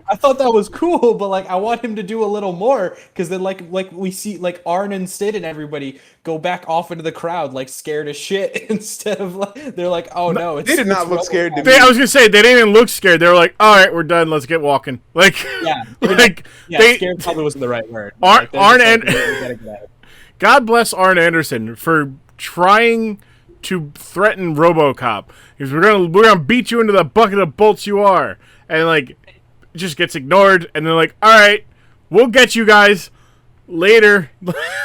Speaker 3: I thought that was cool, but like I want him to do a little more, because then like we see like Arn and Sid and everybody go back off into the crowd like scared as shit instead of like they're like, oh no,
Speaker 2: they did not look scared to me.
Speaker 1: I was gonna say they didn't even look scared. They were like, all right, we're done. Let's get walking. Like
Speaker 3: scared probably wasn't the right word.
Speaker 1: Arn and God bless Arn Anderson for trying to threaten RoboCop, because we're gonna beat you into the bucket of bolts you are, and like it just gets ignored, and they're like, all right, we'll get you guys later.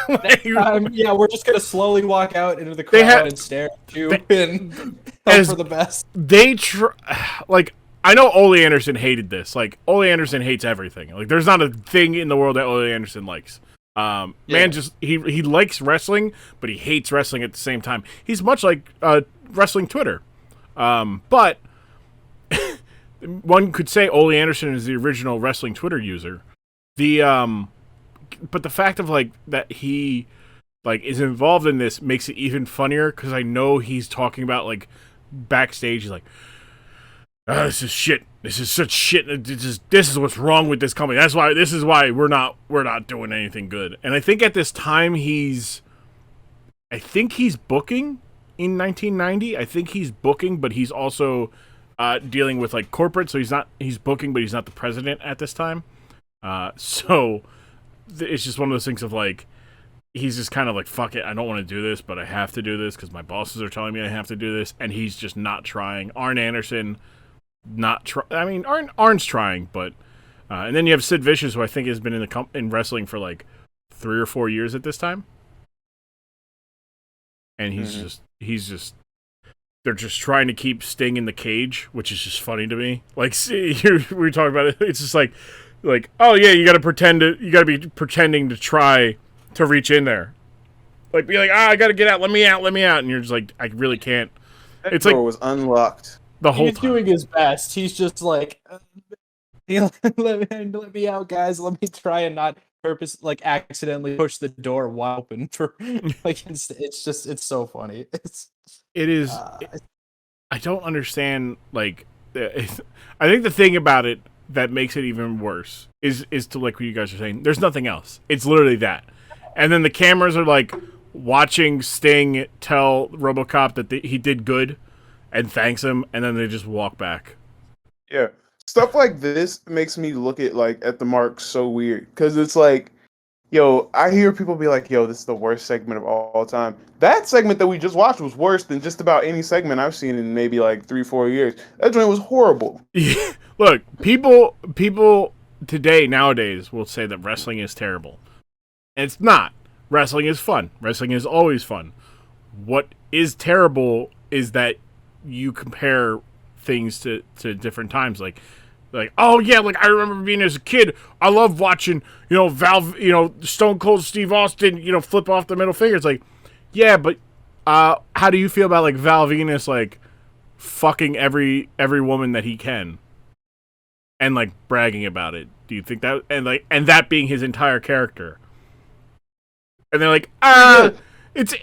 Speaker 3: We're just gonna slowly walk out into the crowd and stare at you and hope for the best.
Speaker 1: Like, I know Ole Anderson hated this. Like, Ole Anderson hates everything. Like, there's not a thing in the world that Ole Anderson likes. Man, just he likes wrestling, but he hates wrestling at the same time. He's much like wrestling Twitter, but one could say Ole Anderson is the original wrestling Twitter user. But the fact of like that he like is involved in this makes it even funnier, because I know he's talking about like backstage. He's like, oh, this is shit. This is such shit. This is what's wrong with this company. This is why we're not doing anything good. And I think at this time he's booking in 1990. I think he's booking, but he's also dealing with like corporate. So he's booking, but he's not the president at this time. So it's just one of those things of like, he's just kind of like, fuck it, I don't want to do this, but I have to do this because my bosses are telling me I have to do this, and he's just not trying. Arn Anderson. Arn's trying, but and then you have Sid Vicious, who I think has been in wrestling for like 3 or 4 years at this time, and he's just they're just trying to keep Sting in the cage, which is just funny to me. Like, see, we were talking about it. It's just like, oh yeah, you got to be pretending to try to reach in there, like be like, I got to get out, let me out, and you're just like, I really can't.
Speaker 2: That door was unlocked.
Speaker 3: He's doing his best. He's just like, let me out, guys. Let me try and not accidentally push the door wide open for like it's so funny. It is.
Speaker 1: I don't understand. Like, I think the thing about it that makes it even worse is to like what you guys are saying. There's nothing else. It's literally that, and then the cameras are like watching Sting tell RoboCop that he did good and thanks him, and then they just walk back.
Speaker 2: Yeah. stuff like this makes me look at the mark so weird because it's like, yo, I hear people be like, yo, this is the worst segment of all time. That segment that we just watched was worse than just about any segment I've seen in maybe like 3-4 years. That joint was horrible.
Speaker 1: Look, people nowadays will say that wrestling is terrible. And it's not. Wrestling is fun. Wrestling is always fun. What is terrible is that you compare things to different times. Like, oh yeah, like I remember being as a kid, I loved watching, Stone Cold Steve Austin, flip off the middle finger. It's like, yeah, but how do you feel about like Val Venus like fucking every woman that he can and like bragging about it? Do you think that and that being his entire character? And they're like, it's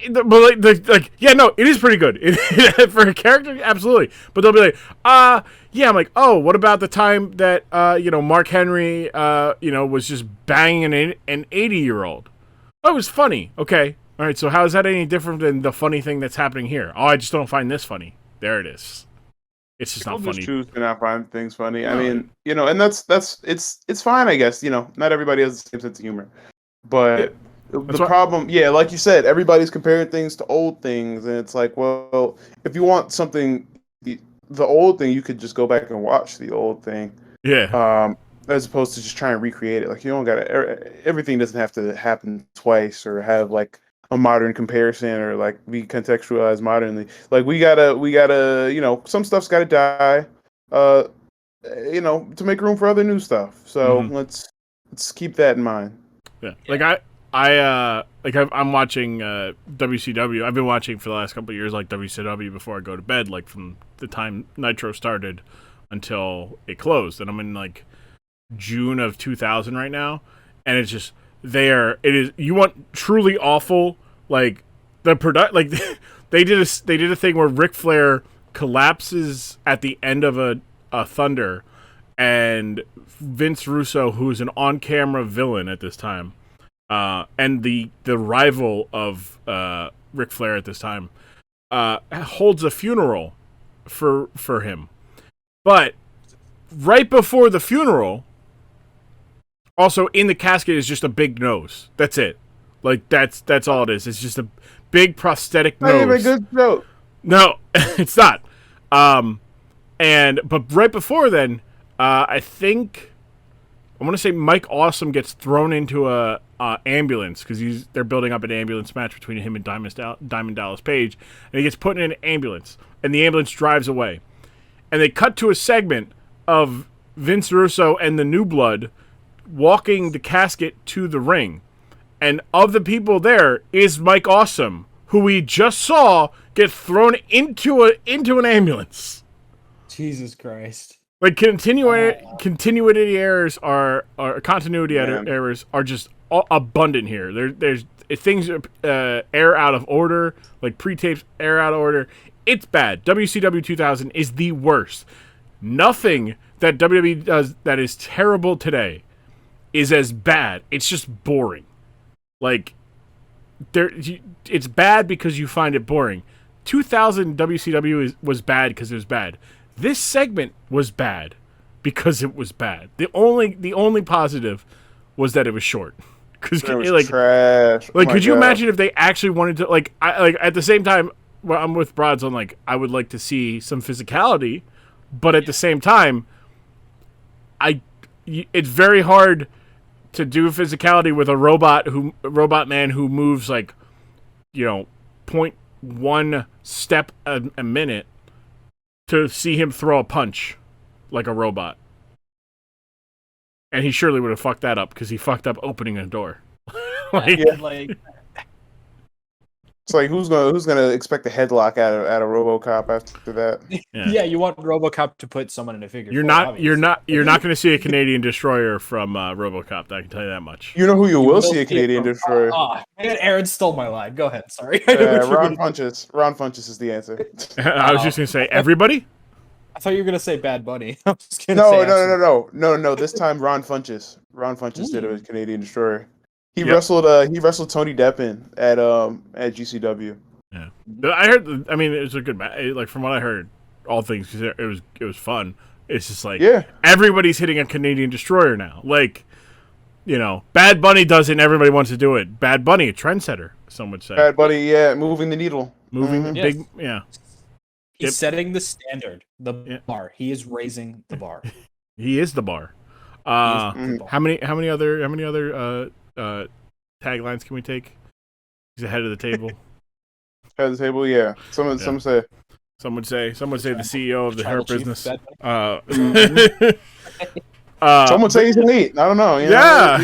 Speaker 1: yeah, no, it is pretty good for a character, absolutely. But they'll be like, yeah. I'm like, oh, what about the time that Mark Henry was just banging an 80-year-old? Oh, it was funny. Okay, all right. So how is that any different than the funny thing that's happening here? Oh, I just don't find this funny. There it is. It's just
Speaker 2: People
Speaker 1: not funny.
Speaker 2: just choose to not find things funny.
Speaker 1: No.
Speaker 2: I mean, and that's it's fine, I guess. Not everybody has the same sense of humor, but. The problem, like you said, everybody's comparing things to old things, and it's like, well, if you want something, the old thing, you could just go back and watch the old thing.
Speaker 1: Yeah.
Speaker 2: As opposed to just trying to recreate it. Like, you don't gotta, everything doesn't have to happen twice or have like a modern comparison or like be contextualized modernly. Like we gotta, some stuff's gotta die, to make room for other new stuff. So let's keep that in mind.
Speaker 1: Yeah. Like I'm watching WCW. I've been watching for the last couple of years, like WCW, before I go to bed, like from the time Nitro started until it closed. And I'm in like June of 2000 right now, and it's just you want truly awful, like the product, like they did a thing where Ric Flair collapses at the end of a Thunder, and Vince Russo, who is an on-camera villain at this time. And the rival of Ric Flair at this time holds a funeral for him. But right before the funeral, also in the casket is just a big nose. That's it. Like that's all it is. It's just a big prosthetic nose.
Speaker 2: Not even a good joke.
Speaker 1: No, it's not. But right before then, I think I want to say Mike Awesome gets thrown into a ambulance because they're building up an ambulance match between him and Diamond Dallas Page, and he gets put in an ambulance, and the ambulance drives away, and they cut to a segment of Vince Russo and the New Blood walking the casket to the ring, and of the people there is Mike Awesome, who we just saw get thrown into an ambulance.
Speaker 3: Jesus Christ.
Speaker 1: Like continuity errors continuity errors are just abundant here. There's things air out of order, like pre-tapes air out of order. It's bad. WCW 2000 is the worst. Nothing that WWE does that is terrible today is as bad. It's just boring. Like it's bad because you find it boring. 2000 WCW was bad because it was bad. This segment was bad because it was bad. The only positive was that it was short. Because like
Speaker 2: trash.
Speaker 1: Like, could you imagine if they actually wanted to like at the same time? Well, I'm with Broads on like I would like to see some physicality, but at the same time, it's very hard to do physicality with a robot man who moves like 0.1 step a minute. To see him throw a punch like a robot. And he surely would have fucked that up because he fucked up opening a door.
Speaker 2: It's like who's gonna expect a headlock out of RoboCop after that?
Speaker 3: Yeah, you want RoboCop to put someone in a figure.
Speaker 1: You're not going to see a Canadian destroyer from RoboCop. I can tell you that much.
Speaker 2: You know who you will see a Canadian destroyer?
Speaker 3: Man, Aaron stole my line. Go ahead. Sorry.
Speaker 2: Ron Funches. Ron Funches is the answer.
Speaker 1: I was just going to say everybody.
Speaker 3: I thought you were going to say Bad Bunny.
Speaker 2: No. This time Ron Funches. Ron Funches did a Canadian destroyer. He wrestled Tony Deppen at GCW.
Speaker 1: Yeah, I heard. I mean, it was a good match. Like from what I heard, all things it was fun. It's just like
Speaker 2: Yeah.
Speaker 1: everybody's hitting a Canadian destroyer now. Like, Bad Bunny does it and everybody wants to do it. Bad Bunny, a trendsetter, some would say.
Speaker 2: Bad Bunny, yeah, moving the needle.
Speaker 1: Moving the
Speaker 3: Yes.
Speaker 1: big, yeah.
Speaker 3: He's setting the standard, the
Speaker 1: Yeah.
Speaker 3: bar. He is raising the bar.
Speaker 1: He is the bar.
Speaker 3: He is the bar.
Speaker 1: How many other taglines can we take? He's ahead of the table.
Speaker 2: Head of the table, yeah. Some say.
Speaker 1: Some would say the CEO of the
Speaker 3: Tribal
Speaker 1: hurt
Speaker 3: chief,
Speaker 1: business.
Speaker 3: Bad
Speaker 2: Some would say he's elite. I don't know.
Speaker 1: Yeah.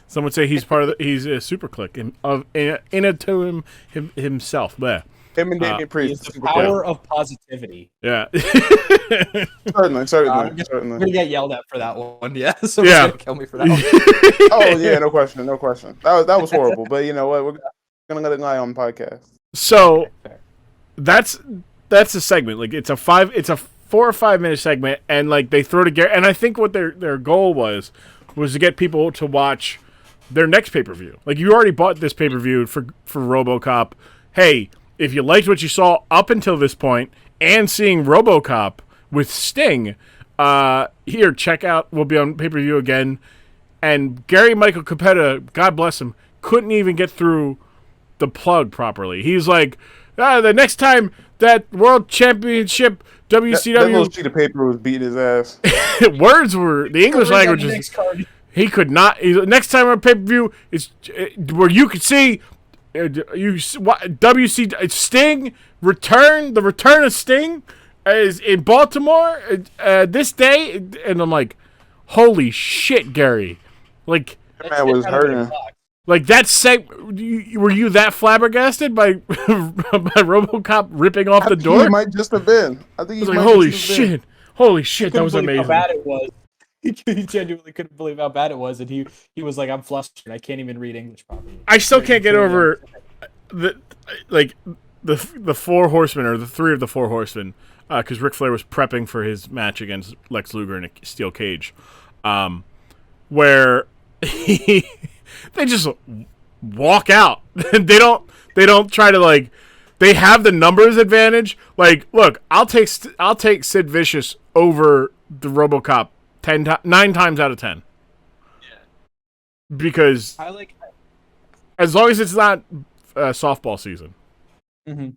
Speaker 1: Some would say he's he's a super click in it to himself. Bleh.
Speaker 2: Him and Damian
Speaker 3: He
Speaker 2: Priest.
Speaker 3: is the power of positivity.
Speaker 1: Yeah.
Speaker 2: Certainly.
Speaker 3: I'm gonna get yelled at for that one. Yeah, someone's gonna kill me for that one.
Speaker 2: Oh yeah, no question. That was horrible. But you know what? We're gonna let it lie on the podcast.
Speaker 1: So that's a segment. Like it's a 4 or 5 minute segment, and like they throw together. And I think what their goal was to get people to watch their next pay-per-view. Like you already bought this pay-per-view for RoboCop. Hey, if you liked what you saw up until this point and seeing RoboCop with Sting, here, check out. We'll be on pay-per-view again. And Gary Michael Capetta, God bless him, couldn't even get through the plug properly. He's like, the next time that World Championship WCW...
Speaker 2: That little sheet of paper was beating his ass.
Speaker 1: Words were... The English language is... He could not... Next time on pay-per-view, it's where you could see... WC Sting return. The return of Sting is in Baltimore this day, and I'm like, holy shit, Gary! Like
Speaker 2: That man was hurting.
Speaker 1: Like that were you that flabbergasted by RoboCop ripping off the door?
Speaker 2: He might just have been. I think he
Speaker 1: was like,
Speaker 2: might
Speaker 1: holy
Speaker 2: just have been.
Speaker 1: shit, holy shit, that was
Speaker 3: Couldn't believe
Speaker 1: amazing.
Speaker 3: How bad it was. He genuinely couldn't believe how bad it was, and he was like, "I'm flustered. I can't even read English properly."
Speaker 1: I still can't get over the 4 Horsemen, or the 3 of the 4 Horsemen, because Ric Flair was prepping for his match against Lex Luger in a steel cage, where they just walk out. they don't try to like. They have the numbers advantage. Like, look, I'll take Sid Vicious over the RoboCop 9 times out of 10. Yeah. Because
Speaker 3: I like.
Speaker 1: as long as it's not softball season.
Speaker 3: Mm-hmm.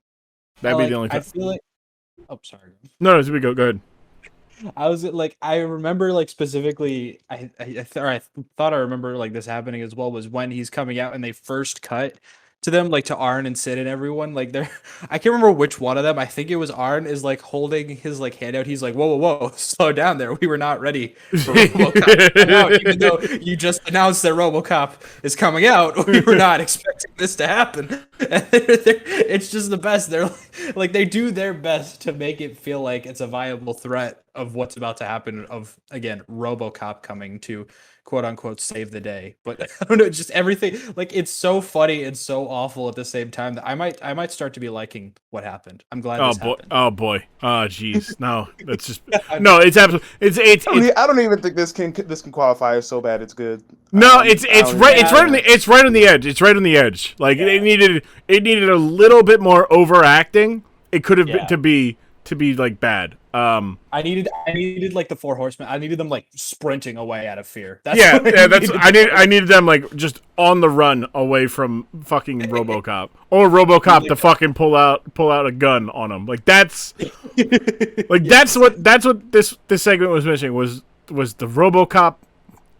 Speaker 1: That'd be the only
Speaker 3: I
Speaker 1: time.
Speaker 3: feel like. Oh, sorry.
Speaker 1: No, we go. Go ahead.
Speaker 3: I was like, I remember like specifically, I thought I remember like this happening as well, was when he's coming out and they first cut to them, like to Arn and Sid and everyone. Like they're, I can't remember which one of them. I think it was Arn is like holding his like hand out. He's like, whoa, slow down there. We were not ready for RoboCop to come out, even though you just announced that RoboCop is coming out. We were not expecting this to happen. And it's just the best. They're like they do their best to make it feel like it's a viable threat of what's about to happen, of again RoboCop coming to quote unquote save the day. But I don't know, just everything, like it's so funny and so awful at the same time that I might start to be liking what happened. I'm glad this happened.
Speaker 1: Oh boy. Oh jeez. No, that's just no. It's absolutely. It's
Speaker 2: I don't even think this can qualify as so bad it's good.
Speaker 1: No, it's right on the edge. It's right on the edge. Like it needed a little bit more overacting. It could have been to be like bad.
Speaker 3: I needed like the 4 Horsemen. I needed them like sprinting away out of fear.
Speaker 1: That's I needed them like just on the run away from fucking RoboCop, or RoboCop to fucking pull out a gun on them. Like that's like that's what this segment was missing was the RoboCop,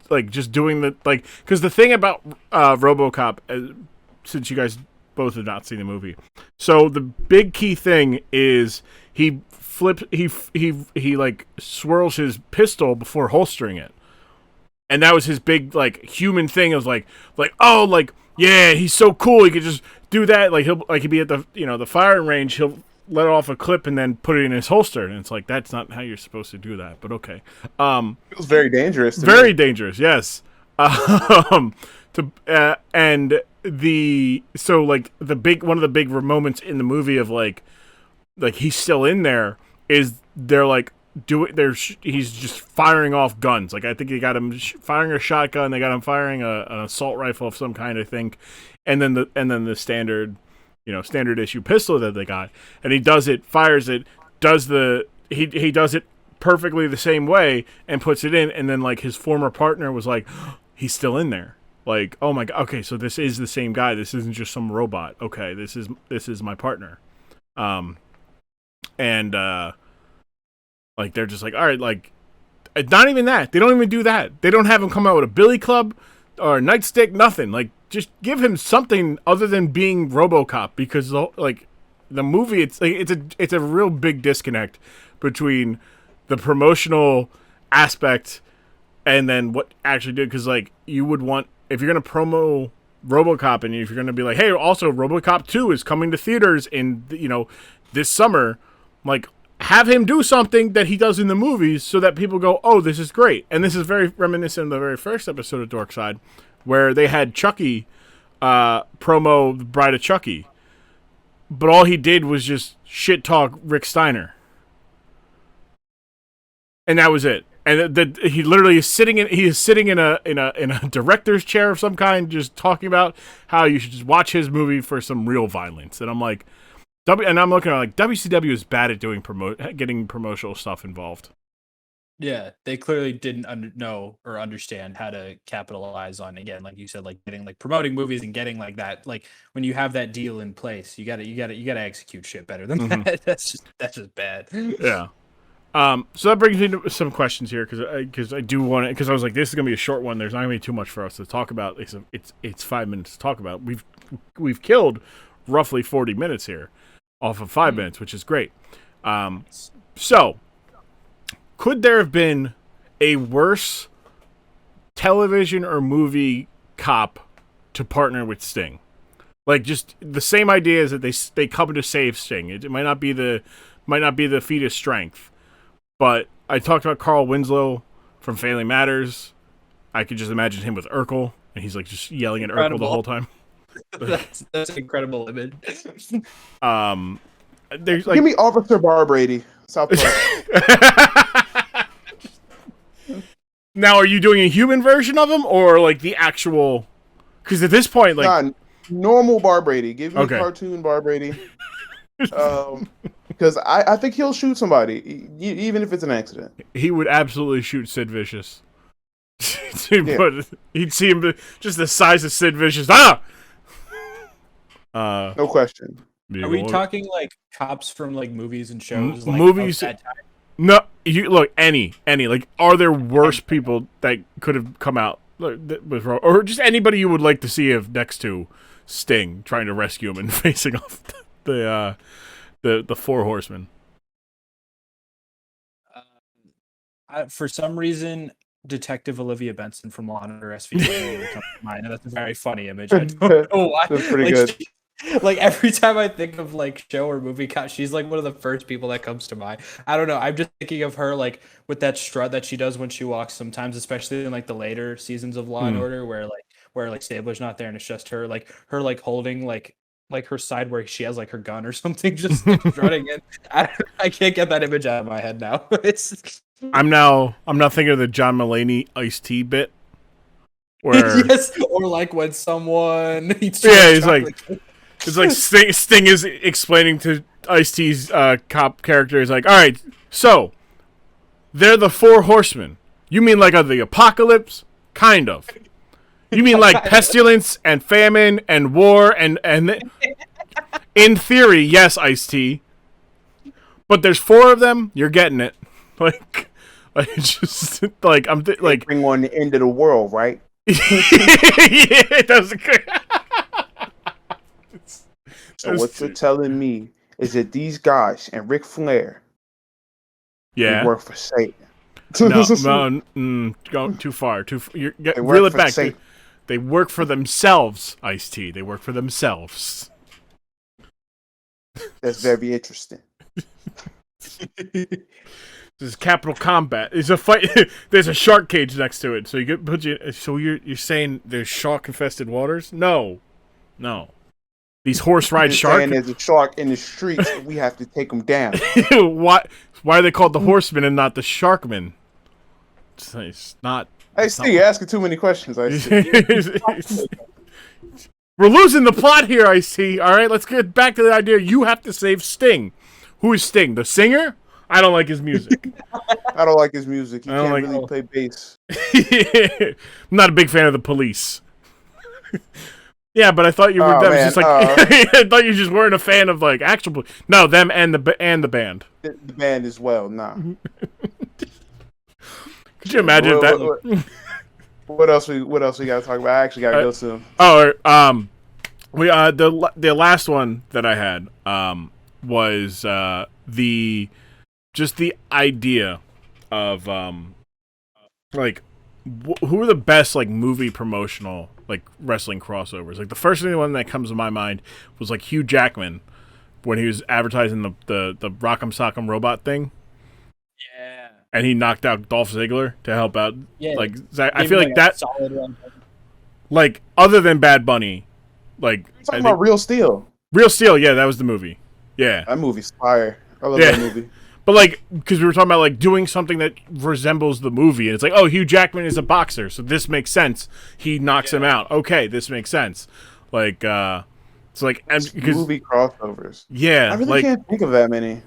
Speaker 1: like just doing the like, because the thing about RoboCop, since you guys both have not seen the movie, so the big key thing is he like swirls his pistol before holstering it, and that was his big like human thing. It was like oh, like yeah, he's so cool, he could just do that. Like he'd be at the the firing range, he'll let off a clip and then put it in his holster, and it's like that's not how you're supposed to do that, but okay.
Speaker 2: It was very dangerous.
Speaker 1: Very dangerous, yes. And so like one of the big moments in the movie of like he's still in there is they're like he's just firing off guns. Like I think they got him firing a shotgun, they got him firing an assault rifle of some kind, I think, and then the standard issue pistol that they got, and he does it, fires it, he does it perfectly the same way and puts it in, and then like his former partner was like, he's still in there. Like, oh my god, okay, so this is the same guy. This isn't just some robot. Okay, this is my partner. And like they're just like, all right, like not even that. They don't even do that. They don't have him come out with a billy club or a nightstick, nothing. Like just give him something other than being Robocop, because like the movie, it's a real big disconnect between the promotional aspect and then what actually did. Because like you would want, if you're gonna promo Robocop and if you're gonna be like, hey, also Robocop 2 is coming to theaters in this summer, like have him do something that he does in the movies so that people go, oh, this is great. And this is very reminiscent of the very first episode of Dork Side, where they had Chucky promo the Bride of Chucky, but all he did was just shit talk Rick Steiner, and that was it. And he literally is sitting in a director's chair of some kind, just talking about how you should just watch his movie for some real violence. And I'm like, and I'm looking at like WCW is bad at doing getting promotional stuff involved.
Speaker 3: Yeah, they clearly didn't know or understand how to capitalize on, again, like you said, like getting like promoting movies and getting like that. Like when you have that deal in place, you gotta execute shit better than that. That's just bad.
Speaker 1: Yeah. So that brings me to some questions here, because I do want to, because I was like, this is gonna be a short one. There's not gonna be too much for us to talk about. It's 5 minutes to talk about. We've killed roughly 40 minutes here off of 5 minutes, which is great. So could there have been a worse television or movie cop to partner with Sting? Like just the same idea is that they come to save Sting. It might not be the feat of strength, but I talked about Carl Winslow from Family Matters. I could just imagine him with Urkel, and he's like just yelling at Urkel the whole time.
Speaker 3: That's an incredible image.
Speaker 2: There's like, give me Officer Barbrady, South Park.
Speaker 1: Now, are you doing a human version of him or like the actual? Because at this point, like
Speaker 2: normal Barbrady. Give me cartoon Barbrady. Because I think he'll shoot somebody, even if it's an accident.
Speaker 1: He would absolutely shoot Sid Vicious. But he'd see him just the size of Sid Vicious.
Speaker 2: No question.
Speaker 3: Are we talking like cops from like movies and shows? Like,
Speaker 1: movies. No, you look any like. Are there worse people that could have come out or just anybody you would like to see if next to Sting trying to rescue him and facing off the four horsemen?
Speaker 3: For some reason, Detective Olivia Benson from Law & Order SVU would come to mind, and that's a very funny image. I don't know why.
Speaker 2: That's pretty good.
Speaker 3: Like every time I think of like show or movie cop, she's like one of the first people that comes to mind. I don't know. I'm just thinking of her like with that strut that she does when she walks sometimes, especially in like the later seasons of Law and Order where Stabler's not there and it's just her holding like her side where she has like her gun or something just strutting in. I can't get that image out of my head now.
Speaker 1: I'm now thinking of the John Mulaney Ice-T bit. Where
Speaker 3: yes, or like when someone
Speaker 1: he's like it's like Sting is explaining to Ice-T's cop character. He's like, all right, so they're the four horsemen. You mean like the apocalypse? Kind of. You mean like pestilence and famine and war and in theory, yes, Ice-T. But there's four of them. You're getting it. Like just like I'm like
Speaker 2: bring one the end of the world, right?
Speaker 1: Yeah, it does.
Speaker 2: So what you're telling me is that these guys and Ric Flair, they work for Satan.
Speaker 1: No, go too far. Reel it back. They work for themselves, Ice-T. They work for themselves.
Speaker 2: That's very interesting.
Speaker 1: This is Capital Combat. It's a fight. There's a shark cage next to it, so you're saying there's shark-infested waters? No. These horse ride sharks.
Speaker 2: And there's a shark in the streets, and we have to take them down.
Speaker 1: Why are they called the Horsemen and not the Sharkmen? It's not.
Speaker 2: I see. You're asking too many questions. I see.
Speaker 1: We're losing the plot here. I see. All right, let's get back to the idea. You have to save Sting. Who is Sting? The singer? I don't like his music.
Speaker 2: I don't like his music. He
Speaker 1: I don't
Speaker 2: can't
Speaker 1: like-
Speaker 2: really play bass.
Speaker 1: I'm not a big fan of the Police. Yeah, but I thought you were.
Speaker 2: Oh,
Speaker 1: That was
Speaker 2: man,
Speaker 1: just like I thought you just weren't a fan of like actual. No, them and the band.
Speaker 2: The band as well. Nah.
Speaker 1: Could you imagine if that?
Speaker 2: What else we got to talk about? I actually got to go soon.
Speaker 1: Oh, we the last one that I had was the idea of like who are the best like movie promotional like wrestling crossovers. Like the first one that comes to my mind was like Hugh Jackman when he was advertising the Rock'em Sock'em Robot thing.
Speaker 3: Yeah.
Speaker 1: And he knocked out Dolph Ziggler to help out.
Speaker 3: Yeah.
Speaker 1: Like I feel like that.
Speaker 3: Solid run.
Speaker 1: Like other than Bad Bunny, like
Speaker 2: You're talking about Real Steel.
Speaker 1: Real Steel. Yeah, that was the movie. Yeah.
Speaker 2: That movie's fire. I love that movie.
Speaker 1: But like, because we were talking about like doing something that resembles the movie, and it's like, oh, Hugh Jackman is a boxer, so this makes sense. He knocks him out. Okay, this makes sense. Like, it's like because
Speaker 2: movie crossovers.
Speaker 1: Yeah,
Speaker 2: I really can't think of that many.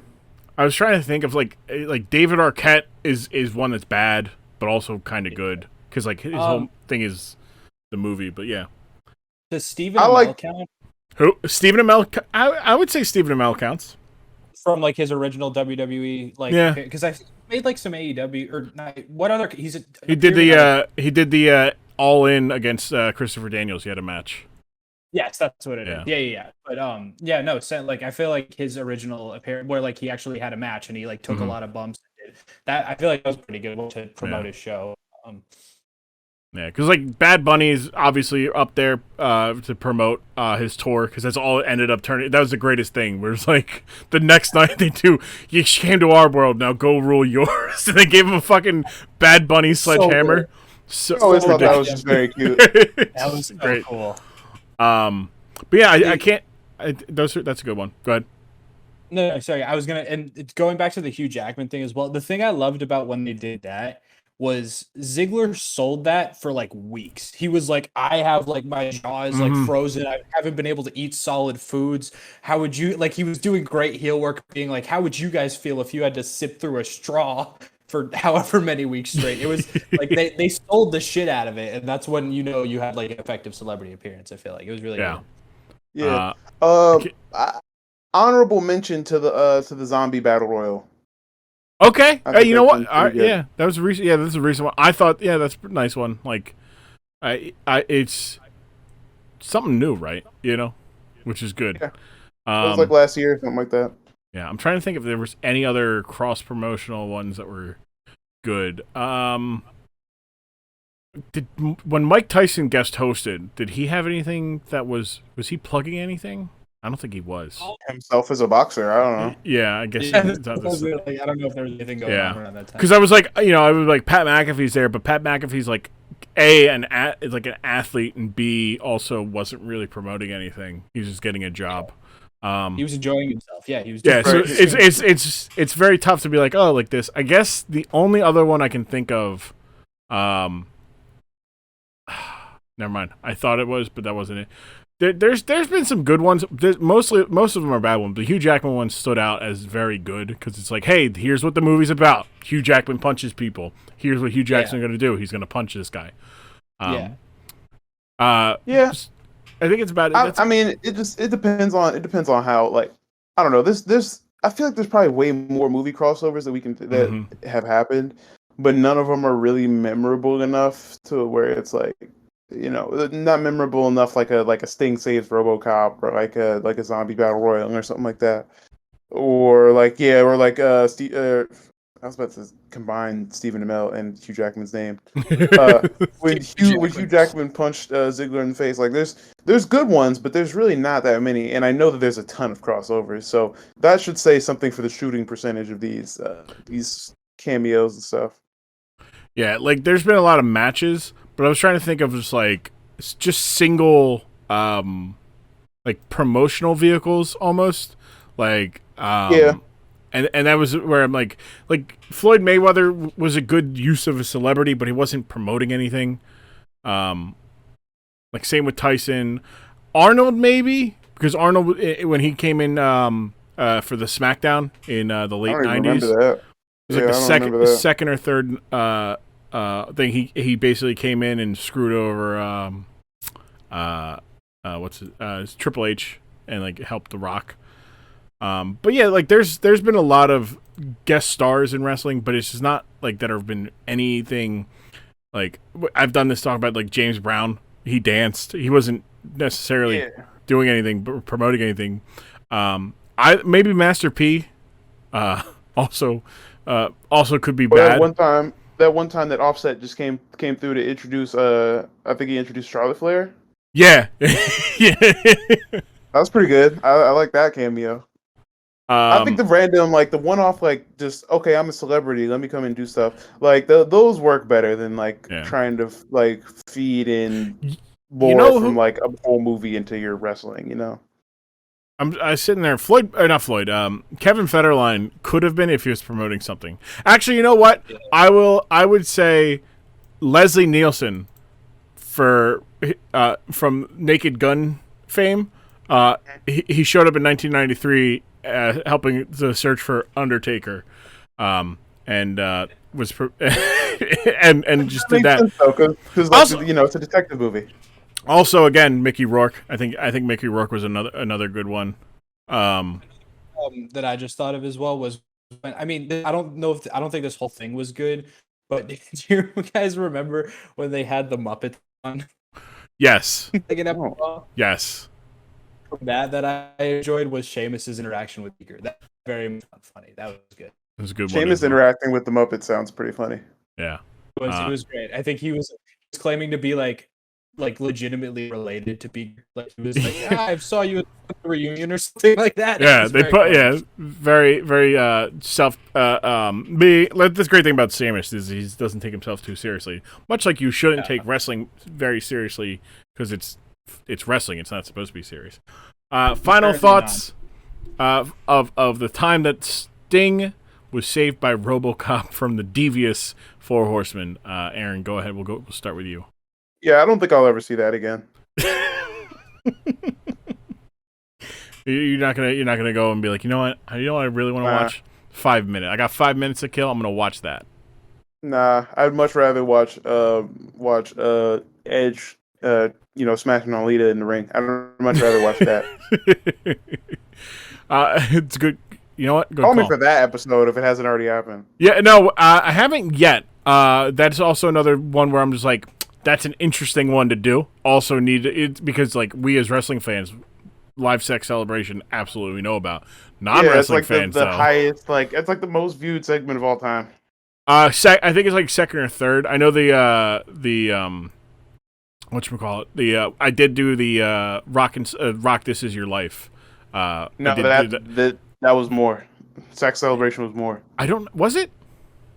Speaker 1: I was trying to think of like David Arquette is one that's bad, but also kind of good because like his whole thing is the movie. But yeah,
Speaker 3: does Stephen Amell count?
Speaker 1: Who? Stephen Amell? I would say Stephen Amell counts.
Speaker 3: From like his original WWE, like because I made like some AEW or not, what other he did
Speaker 1: the All In against Christopher Daniels. He had a match.
Speaker 3: Yes, that's what it is. Yeah. But like I feel like his original appearance where like he actually had a match and he like took a lot of bumps. And did that I feel like that was pretty good to promote his show.
Speaker 1: Yeah, because like Bad Bunny is obviously up there to promote his tour because that's all it ended up turning. That was the greatest thing. Where it's like the next night they do, you came to our world, now go rule yours. And they gave him a fucking Bad Bunny sledgehammer.
Speaker 2: I always thought that was just very cute.
Speaker 3: That was so
Speaker 1: great.
Speaker 3: Cool.
Speaker 1: But yeah, I can't. That's a good one. Go ahead.
Speaker 3: No, sorry. I was gonna and it's going back to the Hugh Jackman thing as well. The thing I loved about when they did that was Ziggler sold that for like weeks. He was like, I have like my jaw is like frozen. I haven't been able to eat solid foods. How would you like he was doing great heel work being like, how would you guys feel if you had to sip through a straw for however many weeks straight? It was like they sold the shit out of it, and that's when you know you had like an effective celebrity appearance. I feel like it was really good.
Speaker 2: Yeah. Honorable mention to the Zombie Battle Royal.
Speaker 1: Okay, you know what? Yeah, that was a recent. Yeah, that's a recent one. I thought, yeah, that's a nice one. Like, it's something new, right? You know, which is good.
Speaker 2: Yeah. It was like last year, something like that.
Speaker 1: Yeah, I'm trying to think if there was any other cross promotional ones that were good. When Mike Tyson guest hosted, did he have anything that was he plugging anything? I don't think he was.
Speaker 2: Himself as a boxer, I don't know.
Speaker 1: Yeah, I guess.
Speaker 3: I don't know if there was anything going on around that time.
Speaker 1: Because I was like, I was like, Pat McAfee's there, but Pat McAfee's like, an athlete, and B, also wasn't really promoting anything. He was just getting a job.
Speaker 3: He was enjoying himself. Yeah, he was.
Speaker 1: Yeah, so it's very tough to be like, oh, like this. I guess the only other one I can think of, never mind. I thought it was, but that wasn't it. There's been some good ones. Most of them are bad ones. The Hugh Jackman one stood out as very good because it's like, hey, here's what the movie's about. Hugh Jackman punches people. Here's what Hugh Jackman's going to do. He's going to punch this guy.
Speaker 2: Yeah.
Speaker 1: I think it's about.
Speaker 2: I mean, it depends on how, like, I don't know. I feel like there's probably way more movie crossovers that have happened, but none of them are really memorable enough to where it's like, not memorable enough like a Sting saves Robocop or like a Zombie Battle Royal or something like that, or like I was about to combine Stephen Amell and Hugh Jackman's name. When Hugh Jackman punched Ziggler in the face, like there's good ones, but there's really not that many, and I know that there's a ton of crossovers, so that should say something for the shooting percentage of these cameos and stuff.
Speaker 1: Yeah, like there's been a lot of matches. But I was trying to think of just single, like promotional vehicles almost, like and that was where I'm like Floyd Mayweather was a good use of a celebrity, but he wasn't promoting anything. Like same with Tyson, Arnold maybe because Arnold when he came in for the SmackDown in the late
Speaker 2: I don't even
Speaker 1: 90s.
Speaker 2: remember that.
Speaker 1: It was like the second or third thing. He basically came in and screwed over Triple H and like helped The Rock. But yeah, like there's been a lot of guest stars in wrestling, but it's just not like that have been anything like I've done this talk about like James Brown. He danced. He wasn't necessarily doing anything but promoting anything. Maybe Master P also could be bad.
Speaker 2: That one time that Offset just came through to introduce I think he introduced Charlotte Flair.
Speaker 1: Yeah. Yeah.
Speaker 2: That was pretty good. I like that cameo. I think the random, like the one-off, like just okay, I'm a celebrity, let me come and do stuff. Like those work better than like trying to like feed in more from like a whole movie into your wrestling. You know,
Speaker 1: I'm sitting there. Kevin Federline could have been if he was promoting something. Actually, you know what? I would say Leslie Nielsen from Naked Gun fame. He showed up in 1993. Helping the search for Undertaker, and was and just did that.
Speaker 2: Because also, you know, it's a detective movie.
Speaker 1: Also, again, Mickey Rourke. I think Mickey Rourke was another good one.
Speaker 3: That I just thought of as well was, I mean, I don't think this whole thing was good, but do you guys remember when they had the Muppets on?
Speaker 1: Yes.
Speaker 3: Yes. That I enjoyed was Sheamus's interaction with Beaker. That was very funny. That was good.
Speaker 1: It was a good.
Speaker 2: Sheamus interacting with the Muppet sounds pretty funny.
Speaker 1: Yeah,
Speaker 3: it was great. I think he was claiming to be like legitimately related to Beaker. Like he was like, I saw you at the reunion or something like that.
Speaker 1: Yeah, very self. This great thing about Sheamus is he doesn't take himself too seriously. Much like you shouldn't take wrestling very seriously because it's wrestling. It's not supposed to be serious. Final thoughts of the time that Sting was saved by Robocop from the devious Four Horsemen. Aaron, go ahead. We'll start with you.
Speaker 2: Yeah, I don't think I'll ever see that again.
Speaker 1: You're not gonna go and be like, you know what I really want to watch? 5 minutes. I got 5 minutes to kill. I'm gonna watch that.
Speaker 2: Nah, I'd much rather watch Edge. Smashing on Lita in the ring. I'd much rather watch that.
Speaker 1: It's good. You know what?
Speaker 2: Call me for that episode if it hasn't already happened.
Speaker 1: Yeah, no, I haven't yet. That's also another one where I'm just like, that's an interesting one to do. Also need it because like we as wrestling fans, live sex celebration absolutely know about. Non-wrestling fans,
Speaker 2: the highest, like it's like the most viewed segment of all time.
Speaker 1: I think it's like second or third. I know the whatchamacallit? I did do the Rock This Is Your Life.
Speaker 2: No, that was more. Sex Celebration was more.
Speaker 1: Was it?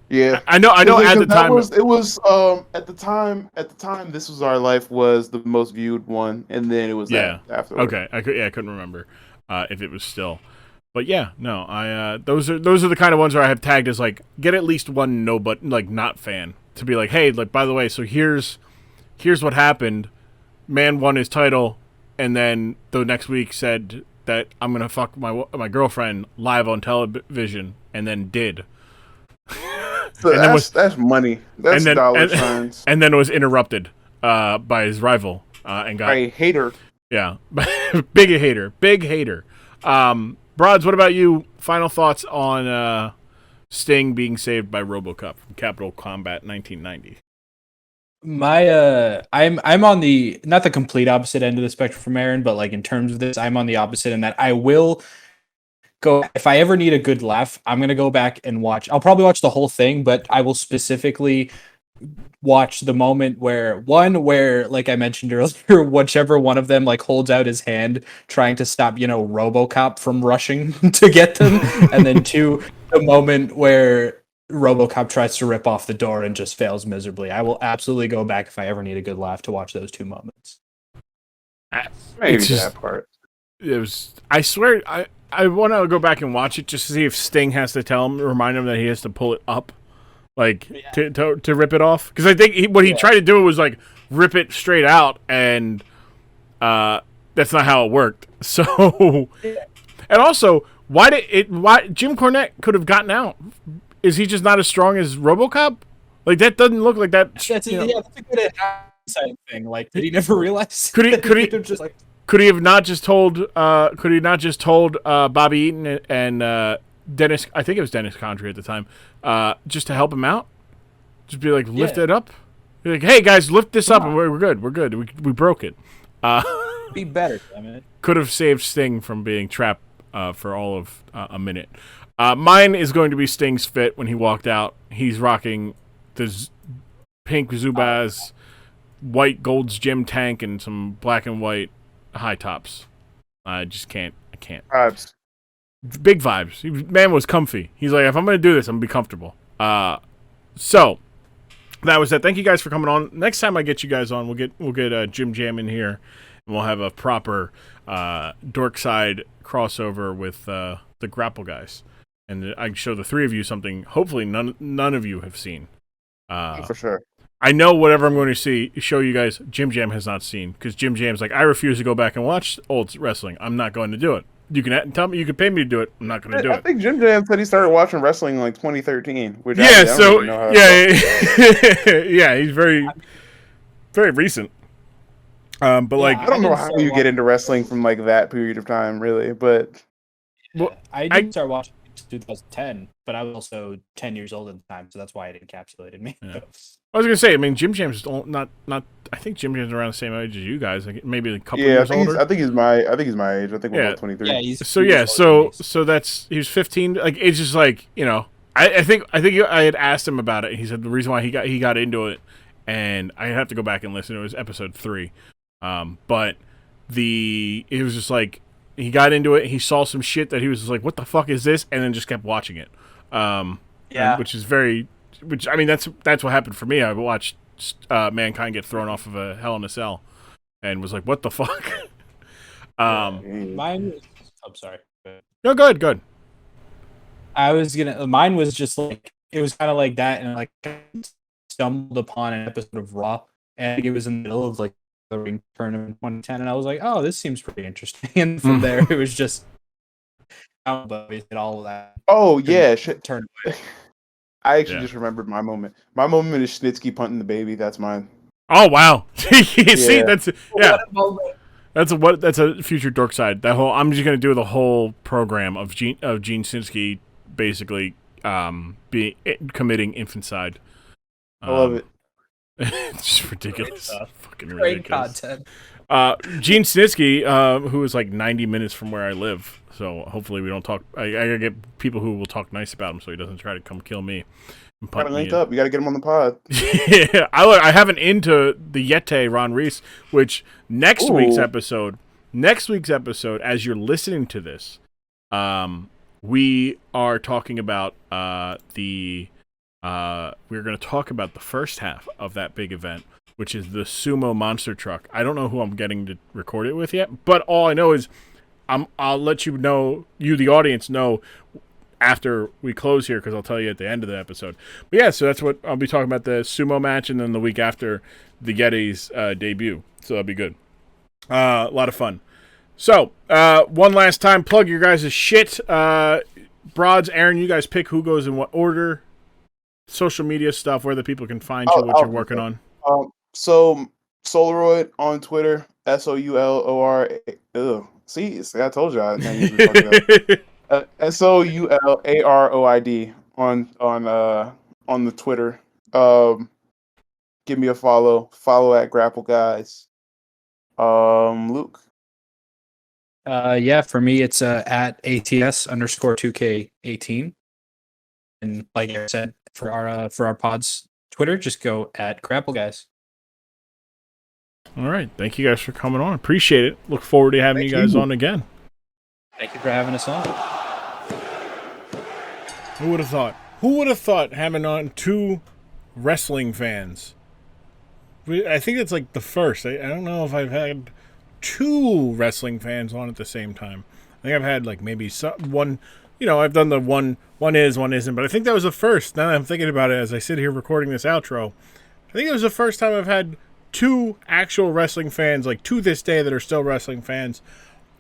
Speaker 2: Yeah.
Speaker 1: I know at the time.
Speaker 2: It was at the time This Was Our Life was the most viewed one, and then it was that afterwards.
Speaker 1: Okay. I couldn't remember if it was still. But yeah, no, those are the kind of ones where I have tagged as like get at least one not fan to be like, hey, like by the way, so here's what happened. Man won his title, and then the next week said that I'm gonna fuck my girlfriend live on television, and then did.
Speaker 2: So that's money. That's dollar signs.
Speaker 1: And then was interrupted by his rival and got
Speaker 2: a hater.
Speaker 1: Yeah, big hater. Broads, what about you? Final thoughts on Sting being saved by Robocop from Capital Combat 1990?
Speaker 3: I'm on the not the complete opposite end of the spectrum from Aaron, but like in terms of this, I'm on the opposite in that I will go if I ever need a good laugh, I'm gonna go back and watch. I'll probably watch the whole thing, but I will specifically watch the moment where like I mentioned earlier, whichever one of them like holds out his hand trying to stop Robocop from rushing to get them, and then two, the moment where Robocop tries to rip off the door and just fails miserably. I will absolutely go back if I ever need a good laugh to watch those two moments.
Speaker 2: Maybe that part.
Speaker 1: It was. I swear, I want to go back and watch it just to see if Sting has to remind him that he has to pull it up, to rip it off. Because I think what he tried to do was like rip it straight out, and that's not how it worked. So, and also Why Jim Cornette could have gotten out? Is he just not as strong as Robocop? Like that doesn't look like that.
Speaker 3: That's a good hindsight thing. Like, did he never realize?
Speaker 1: Could he
Speaker 3: just like?
Speaker 1: Could he have not just told? Could he not just told Bobby Eaton and Dennis? I think it was Dennis Condrey at the time. Just to help him out. Just be like, lift it up. Be like, hey guys, lift this up, and we're good. We're good. We broke it.
Speaker 3: Be better, damn it.
Speaker 1: Could have saved Sting from being trapped for all of a minute. Mine is going to be Sting's fit when he walked out. He's rocking the pink Zubaz, white Gold's Gym tank, and some black and white high tops. I just can't. I can't.
Speaker 2: Vibes.
Speaker 1: Big vibes. Man was comfy. He's like, if I'm going to do this, I'm going to be comfortable. So that was it. Thank you guys for coming on. Next time I get you guys on, we'll get Jim Jam in here, and we'll have a proper dork side crossover with the Grapple Guys, and I can show the three of you something. Hopefully, none of you have seen.
Speaker 2: For sure.
Speaker 1: I know whatever I'm going to show you guys, Jim Jam has not seen, because Jim Jam's like, I refuse to go back and watch old wrestling. I'm not going to do it. You can tell me, you can pay me to do it. I'm not going to do it.
Speaker 2: I think Jim Jam said he started watching wrestling in like 2013. Which
Speaker 1: yeah,
Speaker 2: I don't even know how
Speaker 1: yeah, he's very, very recent. But like,
Speaker 2: I don't know how you get into wrestling from like that period of time, really. But
Speaker 3: I didn't start watching in 2010, but I was also 10 years old at the time, so that's why it encapsulated me.
Speaker 1: Yeah. I was gonna say, I mean, Jim Jam's not. I think Jim Jam's around the same age as you guys, like maybe a couple years older.
Speaker 2: I think he's my age. I think we're both 23.
Speaker 3: Yeah,
Speaker 1: so that's he was 15. Like it's just like, you know, I think I had asked him about it. He said the reason why he got into it, and I have to go back and listen. It was episode 3, but it was just like he got into it. He saw some shit that he was just like, what the fuck is this? And then just kept watching it. Which I mean, that's what happened for me. I watched Mankind get thrown off of a Hell in a Cell, and was like, "What the fuck?"
Speaker 3: Mine. I'm sorry.
Speaker 1: No, good.
Speaker 3: Mine was just like it was kind of like that, and like stumbled upon an episode of Raw, and it was in the middle of like the ring tournament in 2010, and I was like, "Oh, this seems pretty interesting." And from there, it was just all of that.
Speaker 2: Oh yeah,
Speaker 3: turn away.
Speaker 2: I actually just remembered my moment. My moment is Snitsky punting the baby. That's mine.
Speaker 1: Oh wow! See, that's a future dork side. That whole I'm just gonna do the whole program of Gene Snitsky basically committing infanticide.
Speaker 2: I love it.
Speaker 1: It's just ridiculous. Fucking
Speaker 3: great
Speaker 1: ridiculous.
Speaker 3: content.
Speaker 1: Gene Snitsky, who is like 90 minutes from where I live, so hopefully we don't talk. I gotta get people who will talk nice about him, so he doesn't try to come kill me.
Speaker 2: Gotta link up. You gotta get him on the pod.
Speaker 1: Yeah, I have an into the Yeti Ron Reese, which next week's episode, as you're listening to this, we are talking about we're going to talk about the first half of that big event, which is the Sumo Monster Truck. I don't know who I'm getting to record it with yet, but all I know is I'll let you know, the audience know after we close here, because I'll tell you at the end of the episode. But yeah, so that's what I'll be talking about, the sumo match, and then the week after the Yeti's debut. So that'll be good. A lot of fun. So, one last time, plug your guys' shit. Broads, Aaron, you guys pick who goes in what order. Social media stuff, where the people can find you, what you're working on.
Speaker 2: So Solaroid on Twitter, SOULOR. See, I told you I usually fuck it up. SOULAROID on the Twitter. Give me a follow. Follow at Grapple Guys. Luke.
Speaker 3: For me it's at ATS_2K18. And like I said, for our pods Twitter, just go at Grapple Guys.
Speaker 1: All right. Thank you guys for coming on. Appreciate it. Look forward to having you guys on again.
Speaker 3: Thank you for having us on.
Speaker 1: Who would have thought? Who would have thought having on 2 wrestling fans? I think it's like the first. I don't know if I've had 2 wrestling fans on at the same time. I think I've had like maybe one. You know, I've done the one is, one isn't. But I think that was the first. Now that I'm thinking about it as I sit here recording this outro, I think it was the first time I've had 2 actual wrestling fans, like to this day, that are still wrestling fans.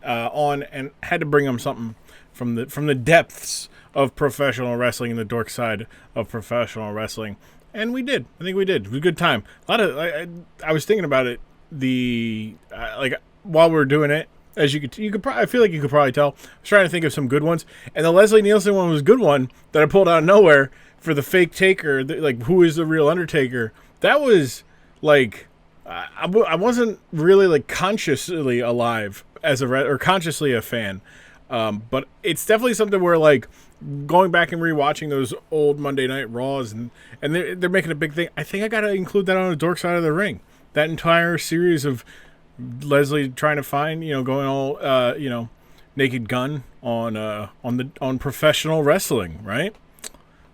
Speaker 1: on and had to bring him something from the depths of professional wrestling and the dork side of professional wrestling. And we did. I think we did. It was a good time. A lot of I was thinking about it. While we were doing it, as you could I feel like you could probably tell. I was trying to think of some good ones, and the Leslie Nielsen one was a good one that I pulled out of nowhere for the fake Taker. Who is the real Undertaker? That was like I wasn't really like consciously alive or consciously a fan, but it's definitely something where like going back and rewatching those old Monday Night Raws and they're making a big thing. I think I gotta include that on the dork side of the ring. That entire series of Leslie trying to find, going all, Naked Gun on professional wrestling, right?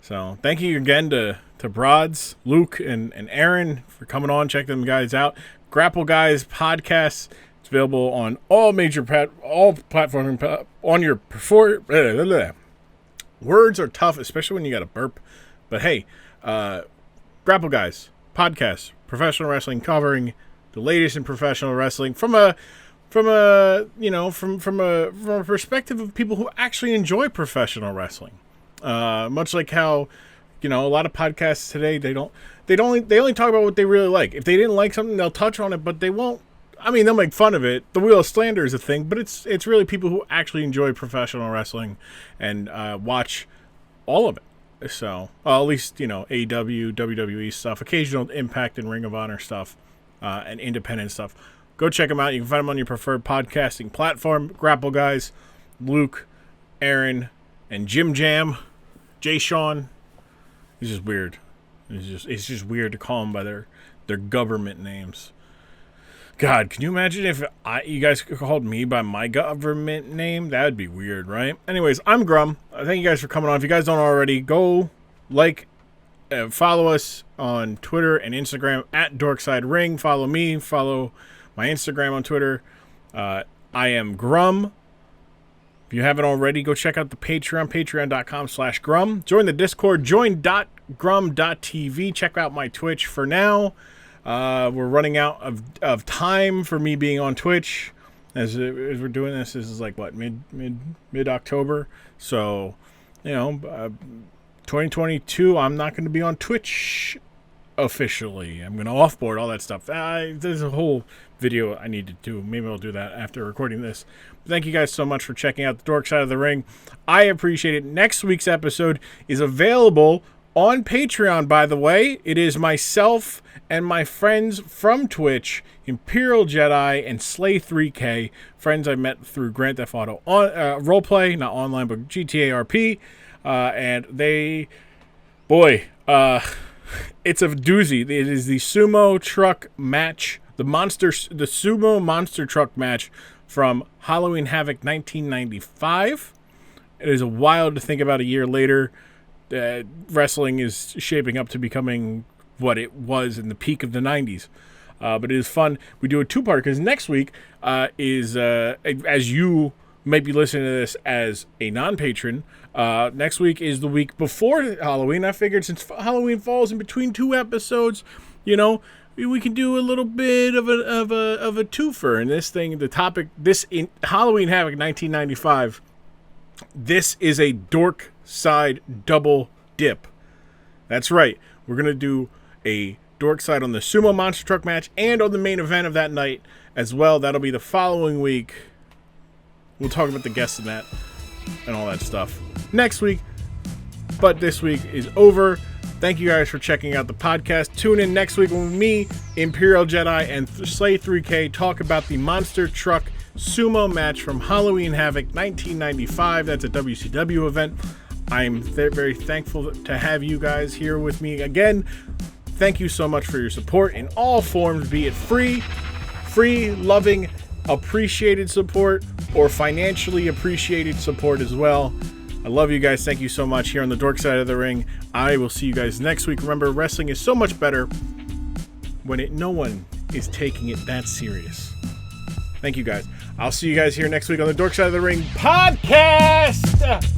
Speaker 1: So thank you again to Broads, Luke, and Aaron for coming on. Check them guys out. Grapple Guys Podcast. It's available on all major platforms on your words are tough, especially when you got a burp. But hey, Grapple Guys Podcast, professional wrestling covering the latest in professional wrestling from a perspective of people who actually enjoy professional wrestling. Much like how, a lot of podcasts today, they only talk about what they really like. If they didn't like something, they'll touch on it, but they won't. I mean, they'll make fun of it. The wheel of slander is a thing, but it's really people who actually enjoy professional wrestling and watch all of it. So, at least, AEW, WWE stuff, occasional Impact and Ring of Honor stuff, and independent stuff. Go check them out. You can find them on your preferred podcasting platform. Grapple Guys, Luke, Aaron, and Jim Jam, Jay Sean. It's just weird. It's just weird to call them by their government names. God, can you imagine if you guys called me by my government name? That would be weird, right? Anyways, I'm Grum. Thank you guys for coming on. If you guys don't already, go follow us on Twitter and Instagram at Dorkside Ring. Follow me. Follow my Instagram on Twitter. I am Grum. If you haven't already, go check out the Patreon, patreon.com/Grum. Join the Discord, join.grum.tv. Check out my Twitch for now. We're running out of time for me being on Twitch as we're doing this. This is like what, mid-October. So, 2022, I'm not going to be on Twitch officially. I'm going to offboard all that stuff. There's a whole video I need to do. Maybe I'll do that after recording this. But thank you guys so much for checking out the Dork Side of the Ring. I appreciate it. Next week's episode is available on Patreon, by the way. It is myself and my friends from Twitch, Imperial Jedi and Slay 3K, friends I met through Grand Theft Auto roleplay, not online, but GTA RP. And it's a doozy. It is the sumo truck match, the sumo monster truck match from Halloween Havoc 1995. It is wild to think about a year later. Wrestling is shaping up to becoming what it was in the peak of the 90s. But it is fun. We do a two-part because next week is, as you might be listening to this as a non-patron, next week is the week before Halloween. I figured since Halloween falls in between two episodes, we can do a little bit of a twofer. And this thing, the topic, in Halloween Havoc 1995, this is a dork side double dip. That's right. We're going to do a dork side on the sumo monster truck match and on the main event of that night as well. That'll be the following week. We'll talk about the guests in that and all that stuff next week. But this week is over. Thank you guys for checking out the podcast. Tune in next week when me, Imperial Jedi, and Slay 3K talk about the monster truck sumo match from Halloween Havoc 1995. That's a WCW event. I'm very thankful to have you guys here with me again. Thank you so much for your support in all forms, be it free, loving, appreciated support, or financially appreciated support as well. I love you guys. Thank you so much here on the Dork Side of the Ring. I will see you guys next week. Remember, wrestling is so much better when no one is taking it that serious. Thank you guys. I'll see you guys here next week on the Dork Side of the Ring podcast.